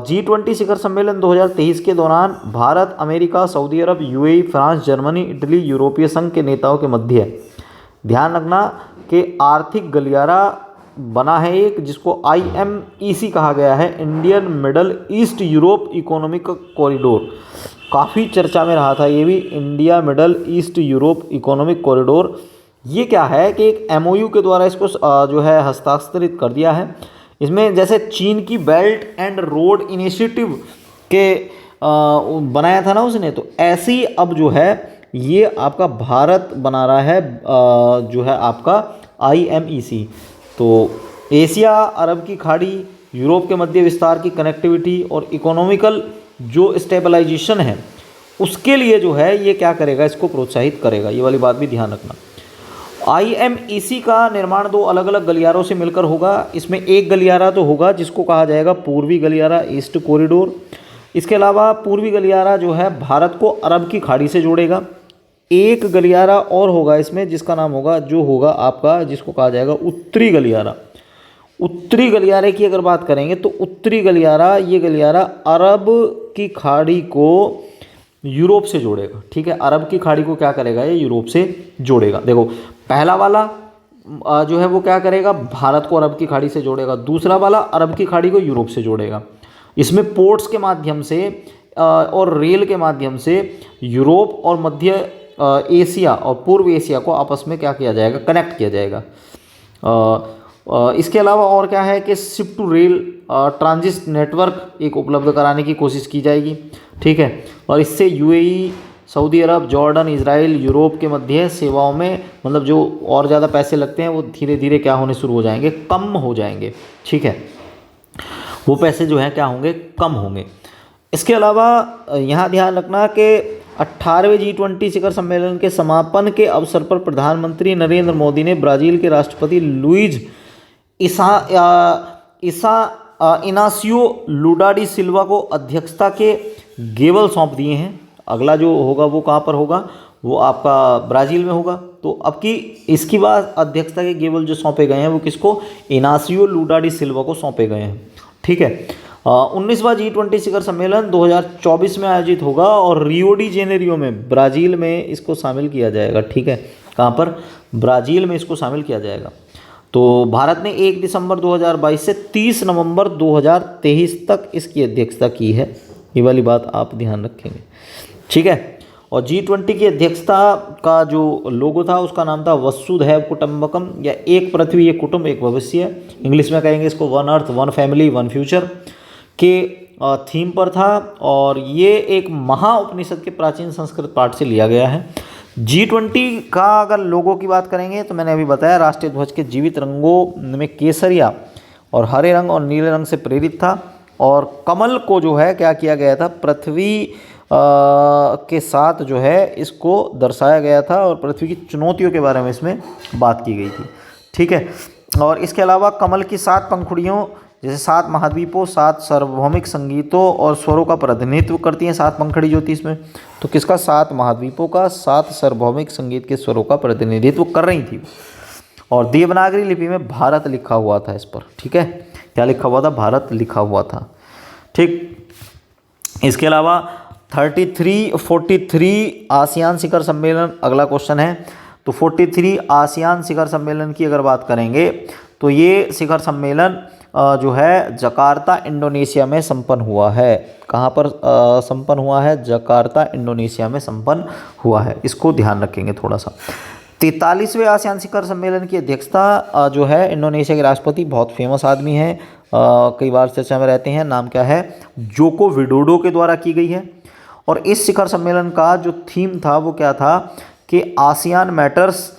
G20 शिखर सम्मेलन 2023 के दौरान भारत, अमेरिका, सऊदी अरब, यूएई, फ्रांस, जर्मनी, इटली, यूरोपीय संघ के नेताओं के मध्य ध्यान रखना कि आर्थिक गलियारा बना है एक, जिसको IMEC कहा गया है, Indian middle east Europe economic corridor. काफ़ी चर्चा में रहा था ये भी, India middle east Europe economic corridor. ये क्या है कि एक MOU के द्वारा इसको जो है हस्ताक्षरित कर दिया है। इसमें जैसे चीन की बेल्ट एंड रोड इनिशिएटिव के बनाया था ना उसने, तो ऐसे ही अब जो है ये आपका भारत बना रहा है जो है आपका IMEC। तो एशिया, अरब की खाड़ी, यूरोप के मध्य विस्तार की कनेक्टिविटी और इकोनॉमिकल जो स्टेबलाइजेशन है उसके लिए जो है ये क्या करेगा, इसको प्रोत्साहित करेगा, ये वाली बात भी ध्यान रखना। IMEC का निर्माण 2 अलग अलग गलियारों से मिलकर होगा। इसमें एक गलियारा तो होगा जिसको कहा जाएगा पूर्वी गलियारा, ईस्ट कॉरिडोर। इसके अलावा पूर्वी गलियारा जो है भारत को अरब की खाड़ी से जोड़ेगा। एक गलियारा और होगा इसमें जिसका नाम होगा, जो होगा आपका, जिसको कहा जाएगा उत्तरी गलियारा। उत्तरी गलियारे की अगर बात करेंगे तो उत्तरी गलियारा, ये गलियारा अरब की खाड़ी को यूरोप से जोड़ेगा, ठीक है। अरब की खाड़ी को क्या करेगा, ये यूरोप से जोड़ेगा। देखो पहला वाला जो है वो क्या करेगा, भारत को अरब की खाड़ी से जोड़ेगा। दूसरा वाला अरब की खाड़ी को यूरोप से जोड़ेगा। इसमें पोर्ट्स के माध्यम से और रेल के माध्यम से यूरोप और मध्य एशिया और पूर्व एशिया को आपस में क्या किया जाएगा, कनेक्ट किया जाएगा। इसके अलावा और क्या है कि ship to rail transit network एक उपलब्ध कराने की कोशिश की जाएगी, ठीक है। और इससे यूएई, सऊदी अरब, जॉर्डन, इजराइल, यूरोप के मध्य सेवाओं में मतलब जो और ज़्यादा पैसे लगते हैं वो धीरे धीरे क्या होने शुरू हो जाएंगे, कम हो जाएंगे, ठीक है। वो पैसे जो हैं क्या होंगे, कम होंगे। इसके अलावा यहाँ ध्यान रखना कि 18वें G20 शिखर सम्मेलन के समापन के अवसर पर प्रधानमंत्री नरेंद्र मोदी ने ब्राज़ील के राष्ट्रपति लुइज इनासियो लुला डी सिल्वा को अध्यक्षता के गेवल सौंप दिए हैं। अगला जो होगा वो कहाँ पर होगा, वो आपका ब्राज़ील में होगा। तो अब की इसकी बात अध्यक्षता के गेवल जो सौंपे गए हैं वो किसको, इनासियो लुला डी सिल्वा को सौंपे गए हैं, ठीक है। 19वां G20 शिखर सम्मेलन 2024 में आयोजित होगा और रियो डी जेनेरियो में ब्राज़ील में इसको शामिल किया जाएगा, ठीक है। कहाँ पर, ब्राज़ील में इसको शामिल किया जाएगा। तो भारत ने 1 दिसंबर 2022 से 30 नवंबर 2023 तक इसकी अध्यक्षता की है, ये वाली बात आप ध्यान रखेंगे, ठीक है। और G20 की अध्यक्षता का जो लोगो था उसका नाम था वसुधैव कुटुंबकम, या एक पृथ्वी एक कुटुंब एक भविष्य, इंग्लिश में कहेंगे इसको one earth one family one future के थीम पर था। और ये एक महाउपनिषद के प्राचीन संस्कृत पाठ से लिया गया है। G20 का अगर लोगो की बात करेंगे तो मैंने अभी बताया राष्ट्रीय ध्वज के जीवित रंगों में केसरिया और हरे रंग और नीले रंग से प्रेरित था। और कमल को जो है क्या किया गया था, पृथ्वी के साथ जो है इसको दर्शाया गया था और पृथ्वी की चुनौतियों के बारे में इसमें बात की गई थी, ठीक है। और इसके अलावा कमल की 7 पंखुड़ियों जैसे 7 महाद्वीपों, 7 सार्वभौमिक संगीतों और स्वरों का प्रतिनिधित्व करती हैं। 7 पंखुड़ी जो थी इसमें, तो किसका, 7 महाद्वीपों का, 7 सार्वभौमिक संगीत के स्वरों का प्रतिनिधित्व कर रही थी। और देवनागरी लिपि में भारत लिखा हुआ था इस पर, ठीक है। क्या लिखा हुआ था, भारत लिखा हुआ था, ठीक। इसके अलावा 43 आसियान शिखर सम्मेलन, अगला क्वेश्चन है। तो 43 आसियान शिखर सम्मेलन की अगर बात करेंगे तो ये शिखर सम्मेलन जो है जकार्ता इंडोनेशिया में संपन्न हुआ है। कहाँ पर संपन्न हुआ है, जकार्ता इंडोनेशिया में संपन्न हुआ है, इसको ध्यान रखेंगे थोड़ा सा। 43वें आसियान शिखर सम्मेलन की अध्यक्षता जो है इंडोनेशिया के राष्ट्रपति, बहुत फेमस आदमी है, कई बार चर्चा में रहते हैं, नाम क्या है, जोको विडोडो के द्वारा की गई है। और इस शिखर सम्मेलन का जो थीम था वो क्या था कि आसियान मैटर्स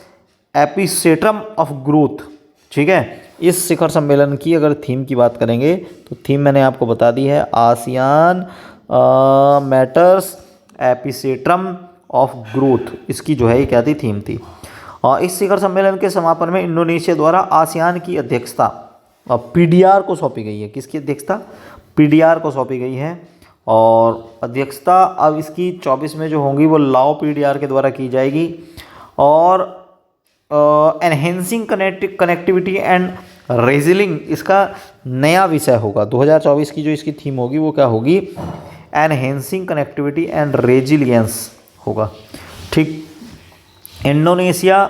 एपिसेंट्रम ऑफ ग्रोथ, ठीक है। इस शिखर सम्मेलन की अगर थीम की बात करेंगे तो थीम मैंने आपको बता दी है, आसियान मैटर्स एपिसेंट्रम ऑफ ग्रोथ, इसकी जो है ये क्या थी, थीम थी। और इस शिखर सम्मेलन के समापन में इंडोनेशिया द्वारा आसियान की अध्यक्षता PDR को सौंपी गई है। किसकी अध्यक्षता, PDR को सौंपी गई है। और अध्यक्षता अब इसकी 24 में जो होंगी वो लाओ PDR के द्वारा की जाएगी। और एनहेंसिंग कनेक्टिविटी एंड रेजिलिंग इसका नया विषय होगा। 2024 की जो इसकी थीम होगी वो क्या होगी, एनहेंसिंग कनेक्टिविटी एंड रेजिलियंस होगा, ठीक। इंडोनेशिया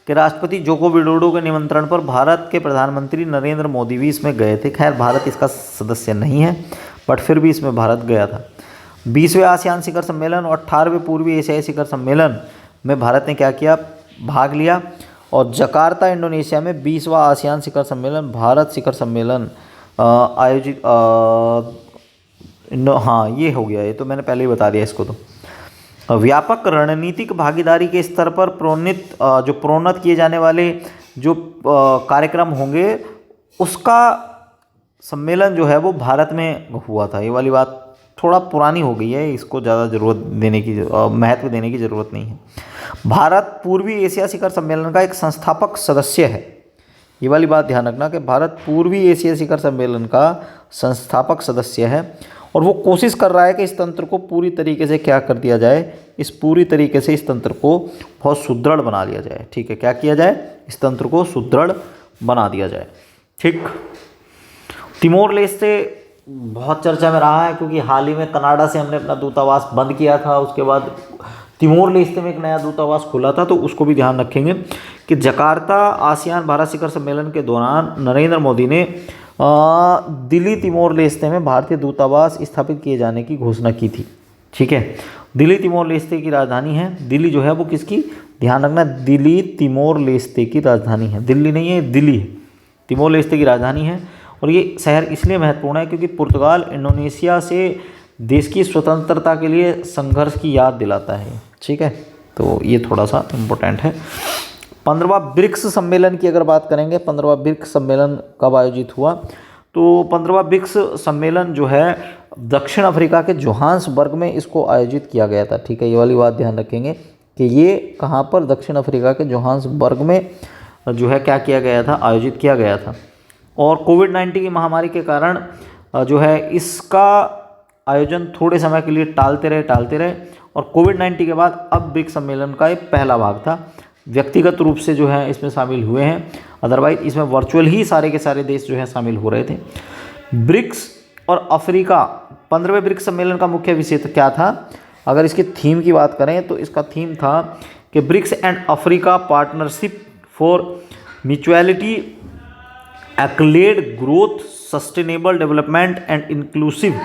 के राष्ट्रपति जोको विडोडो के निमंत्रण पर भारत के प्रधानमंत्री नरेंद्र मोदी भी इसमें गए थे। खैर भारत इसका सदस्य नहीं है, बट फिर भी इसमें भारत गया था। 20वें आसियान शिखर सम्मेलन और 18वें पूर्वी एशियाई शिखर सम्मेलन में भारत ने क्या किया, भाग लिया। और जकार्ता इंडोनेशिया में 20वां आसियान शिखर सम्मेलन, भारत शिखर सम्मेलन आयोजित हाँ ये हो गया, ये तो मैंने पहले ही बता दिया इसको। तो व्यापक रणनीतिक भागीदारी के स्तर पर प्रोन्नत किए जाने वाले जो कार्यक्रम होंगे उसका सम्मेलन जो है वो भारत में हुआ था। ये वाली बात थोड़ा पुरानी हो गई है, इसको ज़्यादा ज़रूरत देने की महत्व देने की ज़रूरत नहीं है। भारत पूर्वी एशिया शिखर सम्मेलन का एक संस्थापक सदस्य है। ये वाली बात ध्यान रखना कि भारत पूर्वी एशिया शिखर सम्मेलन का संस्थापक सदस्य है और वो कोशिश कर रहा है कि इस तंत्र को पूरी तरीके से क्या कर दिया जाए, इस पूरी तरीके से इस तंत्र को बहुत सुदृढ़ बना लिया जाए, ठीक है। क्या किया जाए, इस तंत्र को सुदृढ़ बना दिया जाए, ठीक। तिमोर लेस्ते बहुत चर्चा में रहा है क्योंकि हाल ही में कनाडा से हमने अपना दूतावास बंद किया था, उसके बाद तिमोर लेस्ते में एक नया दूतावास खुला था, तो उसको भी ध्यान रखेंगे कि जकार्ता आसियान भारत शिखर सम्मेलन के दौरान नरेंद्र मोदी ने दिल्ली तिमोर लेस्ते में भारतीय दूतावास स्थापित किए जाने की घोषणा की थी, ठीक है। दिल्ली तिमोर लेस्ते की राजधानी है, दिल्ली जो है वो किसकी, ध्यान रखना, दिल्ली तिमोर लेस्ते की राजधानी है, दिल्ली नहीं है, दिल्ली है, तिमोर लेस्ते की राजधानी है। और ये शहर इसलिए महत्वपूर्ण है क्योंकि पुर्तगाल इंडोनेशिया से देश की स्वतंत्रता के लिए संघर्ष की याद दिलाता है, ठीक है। तो ये थोड़ा सा इम्पोर्टेंट है। 15वां ब्रिक्स सम्मेलन की अगर बात करेंगे, 15वां ब्रिक्स सम्मेलन कब आयोजित हुआ, तो 15वां ब्रिक्स सम्मेलन जो है दक्षिण अफ्रीका के जोहान्सबर्ग में इसको आयोजित किया गया था, ठीक है। ये वाली बात ध्यान रखेंगे कि ये कहाँ पर, दक्षिण अफ्रीका के जोहान्सबर्ग में जो है क्या किया गया था, आयोजित किया गया था। और कोविड-19 की महामारी के कारण जो है इसका आयोजन थोड़े समय के लिए टालते रहे और कोविड-19 के बाद अब ब्रिक्स सम्मेलन का एक पहला भाग था, व्यक्तिगत रूप से जो है इसमें शामिल हुए हैं, अदरवाइज इसमें वर्चुअल ही सारे के सारे देश जो है शामिल हो रहे थे। ब्रिक्स और अफ्रीका 15वें ब्रिक्स सम्मेलन का मुख्य विषय क्या था, अगर इसकी थीम की बात करें तो इसका थीम था कि BRICS and Africa partnership for mutuality accelerated growth sustainable development and inclusive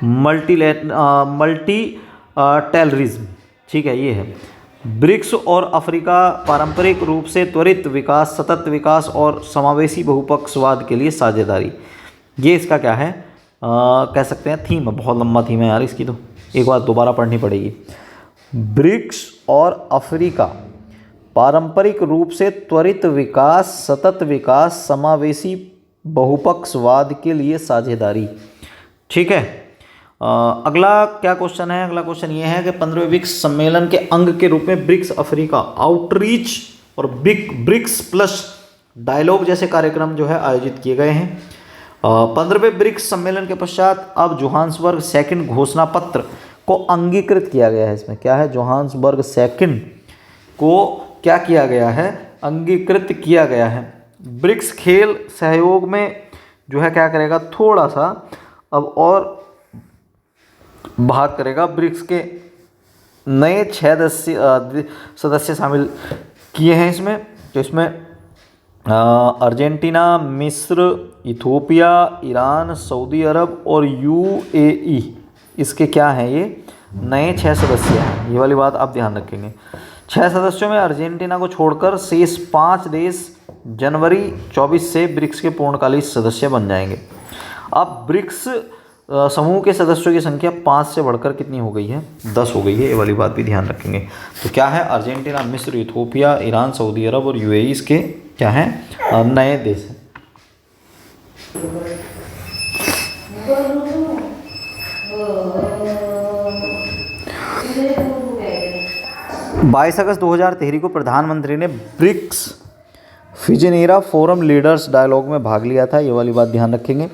multilateralism. ठीक है, ये है ब्रिक्स और अफ्रीका पारंपरिक रूप से त्वरित विकास, सतत विकास और समावेशी बहुपक्षवाद के लिए साझेदारी। ये इसका क्या है, कह सकते हैं थीम है। बहुत लंबा थीम है यार इसकी, तो एक बार दोबारा पढ़नी पड़ेगी। ब्रिक्स और अफ्रीका पारंपरिक रूप से त्वरित विकास, सतत विकास, समावेशी बहुपक्षवाद के लिए साझेदारी। ठीक है, अगला क्या क्वेश्चन है? अगला क्वेश्चन ये है कि 15वें ब्रिक्स सम्मेलन के अंग के रूप में ब्रिक्स अफ्रीका आउटरीच और ब्रिक्स प्लस डायलॉग जैसे कार्यक्रम जो है आयोजित किए गए हैं। 15वें ब्रिक्स सम्मेलन के पश्चात अब जोहान्सबर्ग सेकंड घोषणा पत्र को अंगीकृत किया गया है। इसमें क्या है, जोहान्सबर्ग सेकंड को क्या किया गया है, अंगीकृत किया गया है। ब्रिक्स खेल सहयोग में जो है क्या करेगा, थोड़ा सा अब और भाग करेगा। ब्रिक्स के नए 6 सदस्य शामिल किए हैं इसमें। तो इसमें अर्जेंटीना, मिस्र, इथोपिया, ईरान, सऊदी अरब और यूएई इसके क्या हैं, ये नए 6 सदस्य हैं। ये वाली बात आप ध्यान रखेंगे। 6 सदस्यों में अर्जेंटीना को छोड़कर शेष 5 देश जनवरी 24 से ब्रिक्स के पूर्णकालिक सदस्य बन जाएंगे। अब ब्रिक्स समूह के सदस्यों की संख्या 5 से बढ़कर कितनी हो गई है, 10 हो गई है। ये वाली बात भी ध्यान रखेंगे। तो क्या है, अर्जेंटीना, मिस्र, इथोपिया, ईरान, सऊदी अरब और यूएई इसके क्या हैं, नए देश हैं। 22 अगस्त 2013 को प्रधानमंत्री ने ब्रिक्स फिजनेरा फोरम लीडर्स डायलॉग में भाग लिया था। ये वाली बात ध्यान रखेंगे।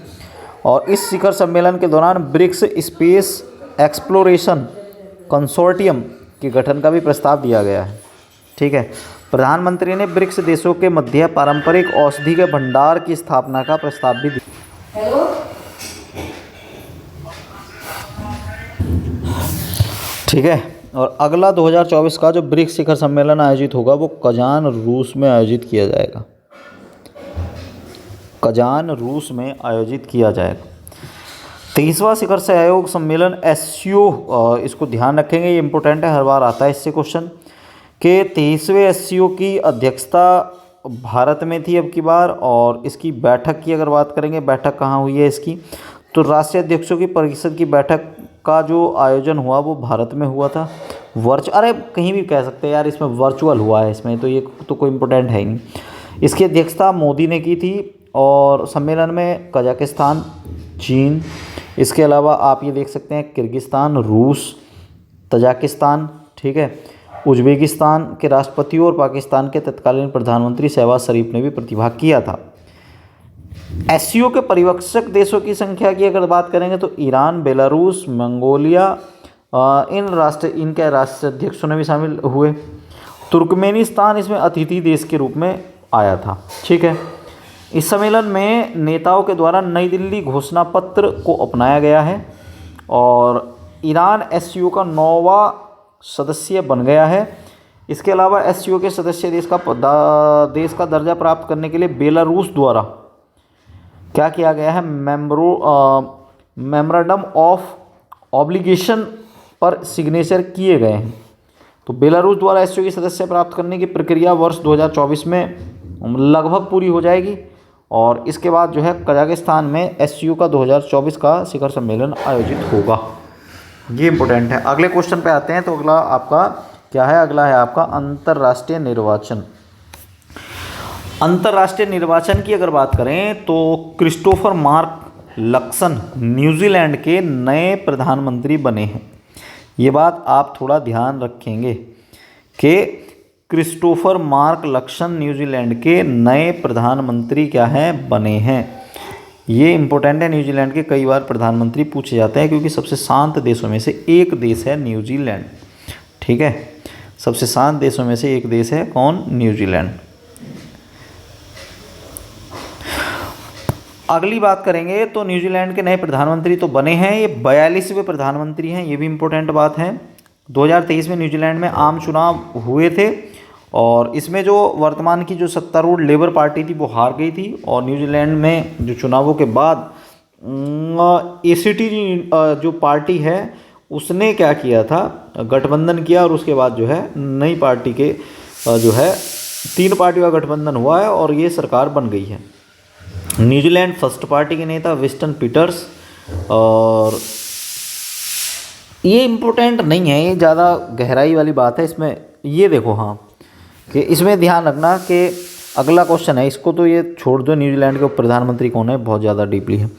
और इस शिखर सम्मेलन के दौरान ब्रिक्स स्पेस एक्सप्लोरेशन कंसोर्टियम के गठन का भी प्रस्ताव दिया गया है। ठीक है, प्रधानमंत्री ने ब्रिक्स देशों के मध्य पारंपरिक औषधि के भंडार की स्थापना का प्रस्ताव भी दिया। ठीक है, और अगला 2024 का जो ब्रिक्स शिखर सम्मेलन आयोजित होगा वो कजान, रूस में आयोजित किया जाएगा। कजान, रूस में आयोजित किया जाएगा। 23वां शिखर सहयोग सम्मेलन एससीओ, इसको ध्यान रखेंगे, ये इंपॉर्टेंट है, हर बार आता है इससे क्वेश्चन कि 23वें एससीओ की अध्यक्षता भारत में थी अब की बार। और इसकी बैठक की अगर बात करेंगे, बैठक कहाँ हुई है इसकी, तो राष्ट्रीय अध्यक्षों की परिषद की बैठक का जो आयोजन हुआ वो भारत में हुआ था। अरे कहीं भी कह सकते हैं यार, इसमें वर्चुअल हुआ है इसमें, तो ये तो कोई इम्पोर्टेंट है ही नहीं। इसकी अध्यक्षता मोदी ने की थी। और सम्मेलन में कजाकिस्तान, चीन, इसके अलावा आप ये देख सकते हैं किर्गिस्तान, रूस, तजाकिस्तान, ठीक है, उज्बेकिस्तान के राष्ट्रपतियों और पाकिस्तान के तत्कालीन प्रधानमंत्री शहबाज शरीफ ने भी प्रतिभाग किया था। एससीओ के परिवेक्षक देशों की संख्या की अगर बात करेंगे तो ईरान, बेलारूस, मंगोलिया, इनके राष्ट्राध्यक्षों ने भी शामिल हुए। तुर्कमेनिस्तान इसमें अतिथि देश के रूप में आया था। ठीक है, इस सम्मेलन में नेताओं के द्वारा नई दिल्ली घोषणा पत्र को अपनाया गया है। और ईरान एससीओ का 9वां सदस्य बन गया है। इसके अलावा एससीओ के सदस्य देश का दर्जा प्राप्त करने के लिए बेलारूस द्वारा क्या किया गया है, मेमोरेंडम ऑफ ऑब्लिगेशन पर सिग्नेचर किए गए हैं। तो बेलारूस द्वारा एससीओ की सदस्य प्राप्त करने की प्रक्रिया वर्ष 2024 में लगभग पूरी हो जाएगी। और इसके बाद जो है कजाकिस्तान में एससीओ का 2024 का शिखर सम्मेलन आयोजित होगा। ये इंपॉर्टेंट है। अगले क्वेश्चन पे आते हैं। तो अगला आपका क्या है, अगला है आपका अंतर्राष्ट्रीय निर्वाचन। अंतर्राष्ट्रीय निर्वाचन की अगर बात करें तो क्रिस्टोफर मार्क लक्सन न्यूजीलैंड के नए प्रधानमंत्री बने हैं। ये बात आप थोड़ा ध्यान रखेंगे कि क्रिस्टोफर मार्क लक्सन न्यूजीलैंड के नए प्रधानमंत्री क्या हैं, बने हैं। ये इंपॉर्टेंट है। न्यूजीलैंड के कई बार प्रधानमंत्री पूछे जाते हैं क्योंकि सबसे शांत देशों में से एक देश है न्यूजीलैंड। ठीक है, सबसे शांत देशों में से एक देश है कौन, न्यूजीलैंड। अगली बात करेंगे तो न्यूजीलैंड के नए प्रधानमंत्री तो बने हैं, ये 42वें प्रधानमंत्री हैं, ये भी इम्पोर्टेंट बात है। 2023 में न्यूजीलैंड में आम चुनाव हुए थे और इसमें जो वर्तमान की जो सत्तारूढ़ लेबर पार्टी थी वो हार गई थी। और न्यूजीलैंड में जो चुनावों के बाद एसीटी जो पार्टी है उसने क्या किया था, गठबंधन किया और उसके बाद जो है नई पार्टी के जो है 3 पार्टियों का गठबंधन हुआ है और ये सरकार बन गई है। न्यूजीलैंड फर्स्ट पार्टी के नेता विंस्टन पीटर्स, और ये इम्पोर्टेंट नहीं है, ये ज़्यादा गहराई वाली बात है इसमें। ये देखो हाँ कि इसमें ध्यान रखना कि अगला क्वेश्चन है, इसको तो ये छोड़ दो, न्यूजीलैंड के प्रधानमंत्री कौन है, बहुत ज़्यादा डीपली है।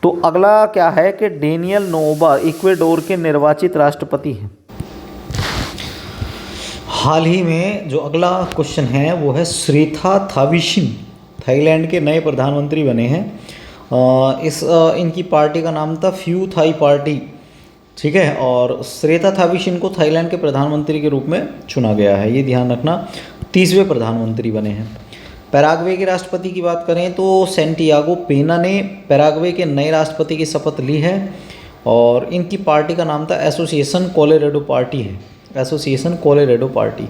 तो अगला क्या है कि डेनियल नोबोआ इक्वेडोर के निर्वाचित राष्ट्रपति हैं। हाल ही में जो अगला क्वेश्चन है वो है श्रीथा थाविशिन थाईलैंड के नए प्रधानमंत्री बने हैं। इनकी पार्टी का नाम था फ्यू थाई पार्टी, ठीक है। और श्रीथा थाविशिन को थाईलैंड के प्रधानमंत्री के रूप में चुना गया है, ये ध्यान रखना, 30वें प्रधानमंत्री बने हैं। पैराग्वे के राष्ट्रपति की बात करें तो सैंटियागो पेना ने पैराग्वे के नए राष्ट्रपति की शपथ ली है और इनकी पार्टी का नाम था एसोसिएशन कोलोराडो पार्टी है, एसोसिएशन कोलोराडो पार्टी,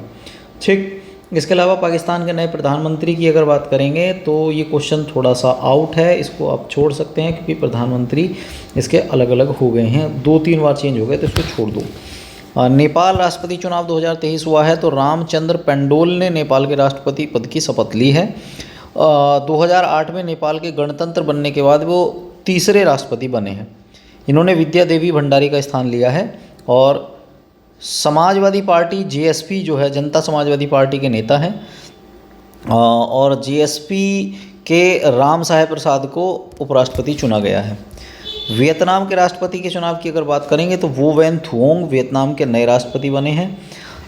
ठीक। इसके अलावा पाकिस्तान के नए प्रधानमंत्री की अगर बात करेंगे तो ये क्वेश्चन थोड़ा सा आउट है, इसको आप छोड़ सकते हैं क्योंकि प्रधानमंत्री इसके अलग अलग हो गए हैं, 2-3 बार चेंज हो गए, तो इसको छोड़ दो। नेपाल राष्ट्रपति चुनाव 2023 हुआ है तो रामचंद्र पेंडोल ने नेपाल के राष्ट्रपति पद की शपथ ली है। 2008 में नेपाल के गणतंत्र बनने के बाद वो 3रे राष्ट्रपति बने हैं। इन्होंने विद्या देवी भंडारी का स्थान लिया है और समाजवादी पार्टी जेएसपी जो है जनता समाजवादी पार्टी के नेता हैं और जेएसपी के राम साहेब प्रसाद को उपराष्ट्रपति चुना गया है। वियतनाम के राष्ट्रपति के चुनाव की अगर बात करेंगे तो वो वैन थुओंग वियतनाम के नए राष्ट्रपति बने हैं।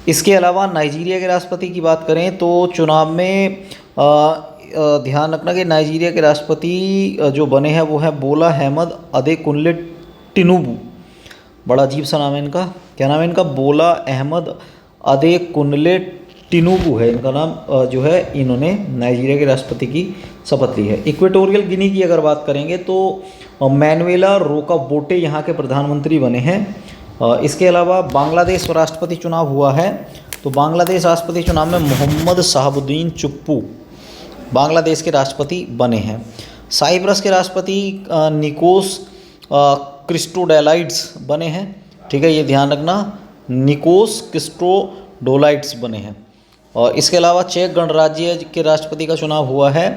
इसके अलावा नाइजीरिया के राष्ट्रपति की बात करें तो चुनाव में ध्यान रखना कि नाइजीरिया के राष्ट्रपति जो बने हैं वो है बोला अहमद अदेकुनले टिनुबू, बड़ा अजीब सा नाम है इनका, क्या नाम है इनका, बोला अहमद अदेकुनले टिनुबू है इनका नाम, जो है इन्होंने नाइजीरिया के राष्ट्रपति की शपथ ली है। इक्वेटोरियल गिनी की अगर बात करेंगे तो मैनुएला रोकाबोटे यहाँ के प्रधानमंत्री बने हैं। इसके अलावा बांग्लादेश राष्ट्रपति चुनाव हुआ है तो बांग्लादेश राष्ट्रपति चुनाव में मोहम्मद शहाबुद्दीन चुप्पू बांग्लादेश के राष्ट्रपति बने हैं। साइप्रस के राष्ट्रपति निकोस क्रिस्टोडेलाइड्स बने हैं, ठीक है, ये ध्यान रखना, निकोस क्रिस्टोडोलाइड्स बने हैं। और इसके अलावा चेक गणराज्य के राष्ट्रपति का चुनाव हुआ है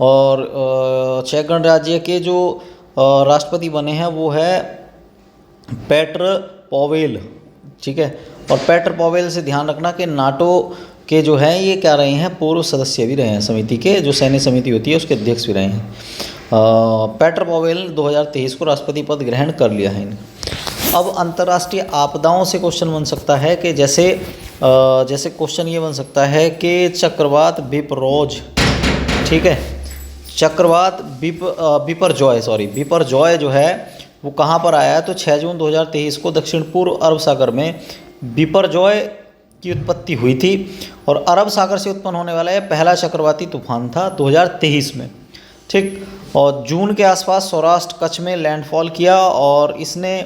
और चेक गणराज्य के जो राष्ट्रपति बने हैं वो है पेट्र पॉवेल, ठीक है। और पेट्र पॉवेल से ध्यान रखना कि नाटो के जो हैं ये क्या रहे हैं, पूर्व सदस्य भी रहे हैं समिति के, जो सैन्य समिति होती है उसके अध्यक्ष भी रहे हैं। पेट्र पॉवेल 2023 को राष्ट्रपति पद ग्रहण कर लिया है इन्हें। अब अंतर्राष्ट्रीय आपदाओं से क्वेश्चन बन सकता है कि जैसे क्वेश्चन ये बन सकता है कि चक्रवात बिपरजॉय, ठीक है, चक्रवात बिपरजॉय जो है वो कहाँ पर आया है, तो 6 जून 2023 को दक्षिण पूर्व अरब सागर में बिपरजॉय की उत्पत्ति हुई थी और अरब सागर से उत्पन्न होने वाला यह पहला चक्रवाती तूफान था 2023 में, ठीक। और जून के आसपास सौराष्ट्र कच्छ में लैंडफॉल किया और इसने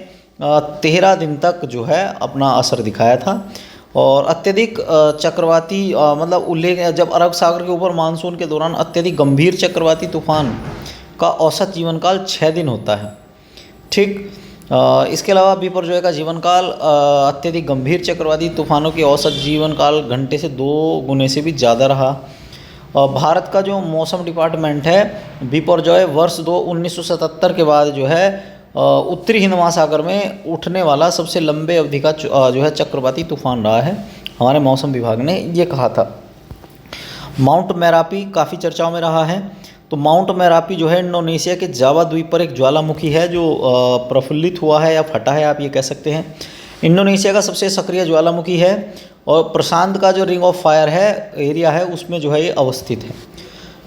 13 दिन तक जो है अपना असर दिखाया था। और अत्यधिक चक्रवाती मतलब उल्लेख, जब अरब सागर के ऊपर मानसून के दौरान अत्यधिक गंभीर चक्रवाती तूफान का औसत जीवन काल 6 दिन होता है, ठीक। इसके अलावा बिपरजॉय का जीवन काल अत्यधिक गंभीर चक्रवाती तूफानों के औसत जीवन काल घंटे से 2 गुने से भी ज़्यादा रहा। भारत का जो मौसम डिपार्टमेंट है बिपरजॉय वर्ष 1977 के बाद जो है उत्तरी हिंद महासागर में उठने वाला सबसे लंबे अवधि का जो है चक्रवाती तूफान रहा है, हमारे मौसम विभाग ने ये कहा था। माउंट मेरापी काफ़ी चर्चाओं में रहा है, तो माउंट मेरापी जो है इंडोनेशिया के जावा द्वीप पर एक ज्वालामुखी है जो प्रफुल्लित हुआ है या फटा है, आप ये कह सकते हैं। इंडोनेशिया का सबसे सक्रिय ज्वालामुखी है और प्रशांत का जो रिंग ऑफ फायर है एरिया है उसमें जो है ये अवस्थित है।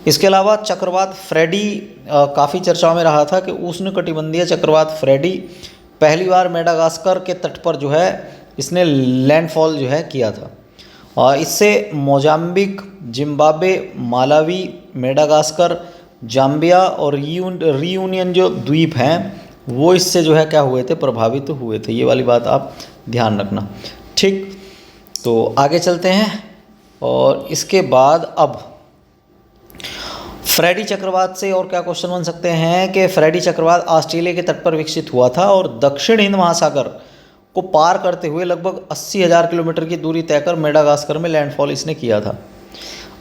इसके अलावा चक्रवात फ्रेडी काफ़ी चर्चाओं में रहा था कि उष्णकटिबंधीय चक्रवात फ्रेडी पहली बार मेडागास्कर के तट पर जो है इसने लैंडफॉल जो है किया था और इससे Mozambique, Zimbabwe, Malawi, Madagascar, Zambia और रियूनियन जो द्वीप हैं वो इससे जो है क्या हुए थे, प्रभावित हुए थे। ये वाली बात आप ध्यान रखना, ठीक, तो आगे चलते हैं। और इसके बाद अब फ्रेडी चक्रवात से और क्या क्वेश्चन बन सकते हैं कि फ्रेडी चक्रवात ऑस्ट्रेलिया के तट पर विकसित हुआ था और दक्षिण हिंद महासागर को पार करते हुए लगभग 80,000 किलोमीटर की दूरी तय कर मेडागास्कर में लैंडफॉल इसने किया था।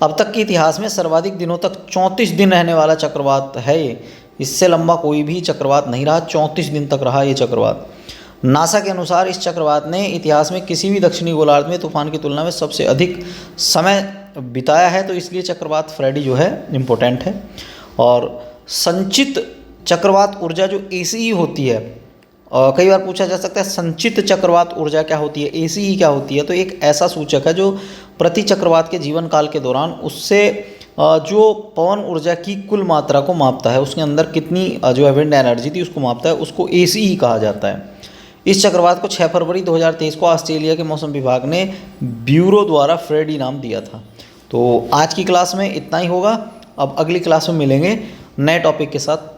अब तक के इतिहास में सर्वाधिक दिनों तक 34 दिन रहने वाला चक्रवात है ये। इससे लंबा कोई भी चक्रवात नहीं रहा, 34 दिन तक रहा ये चक्रवात। नासा के अनुसार इस चक्रवात ने इतिहास में किसी भी दक्षिणी गोलार्ध में तूफान की तुलना में सबसे अधिक समय बिताया है, तो इसलिए चक्रवात फ्रेडी जो है इम्पोर्टेंट है। और संचित चक्रवात ऊर्जा जो ACE होती है, कई बार पूछा जा सकता है संचित चक्रवात ऊर्जा क्या होती है, ACE क्या होती है, तो एक ऐसा सूचक है जो प्रति चक्रवात के जीवन काल के दौरान उससे जो पवन ऊर्जा की कुल मात्रा को मापता है, उसके अंदर कितनी जो है विंड एनर्जी थी उसको मापता है, उसको ACE कहा जाता है। इस चक्रवात को 6 फरवरी 2023 को ऑस्ट्रेलिया के मौसम विभाग ने ब्यूरो द्वारा फ्रेडी नाम दिया था। तो आज की क्लास में इतना ही होगा। अब अगली क्लास में मिलेंगे नए टॉपिक के साथ।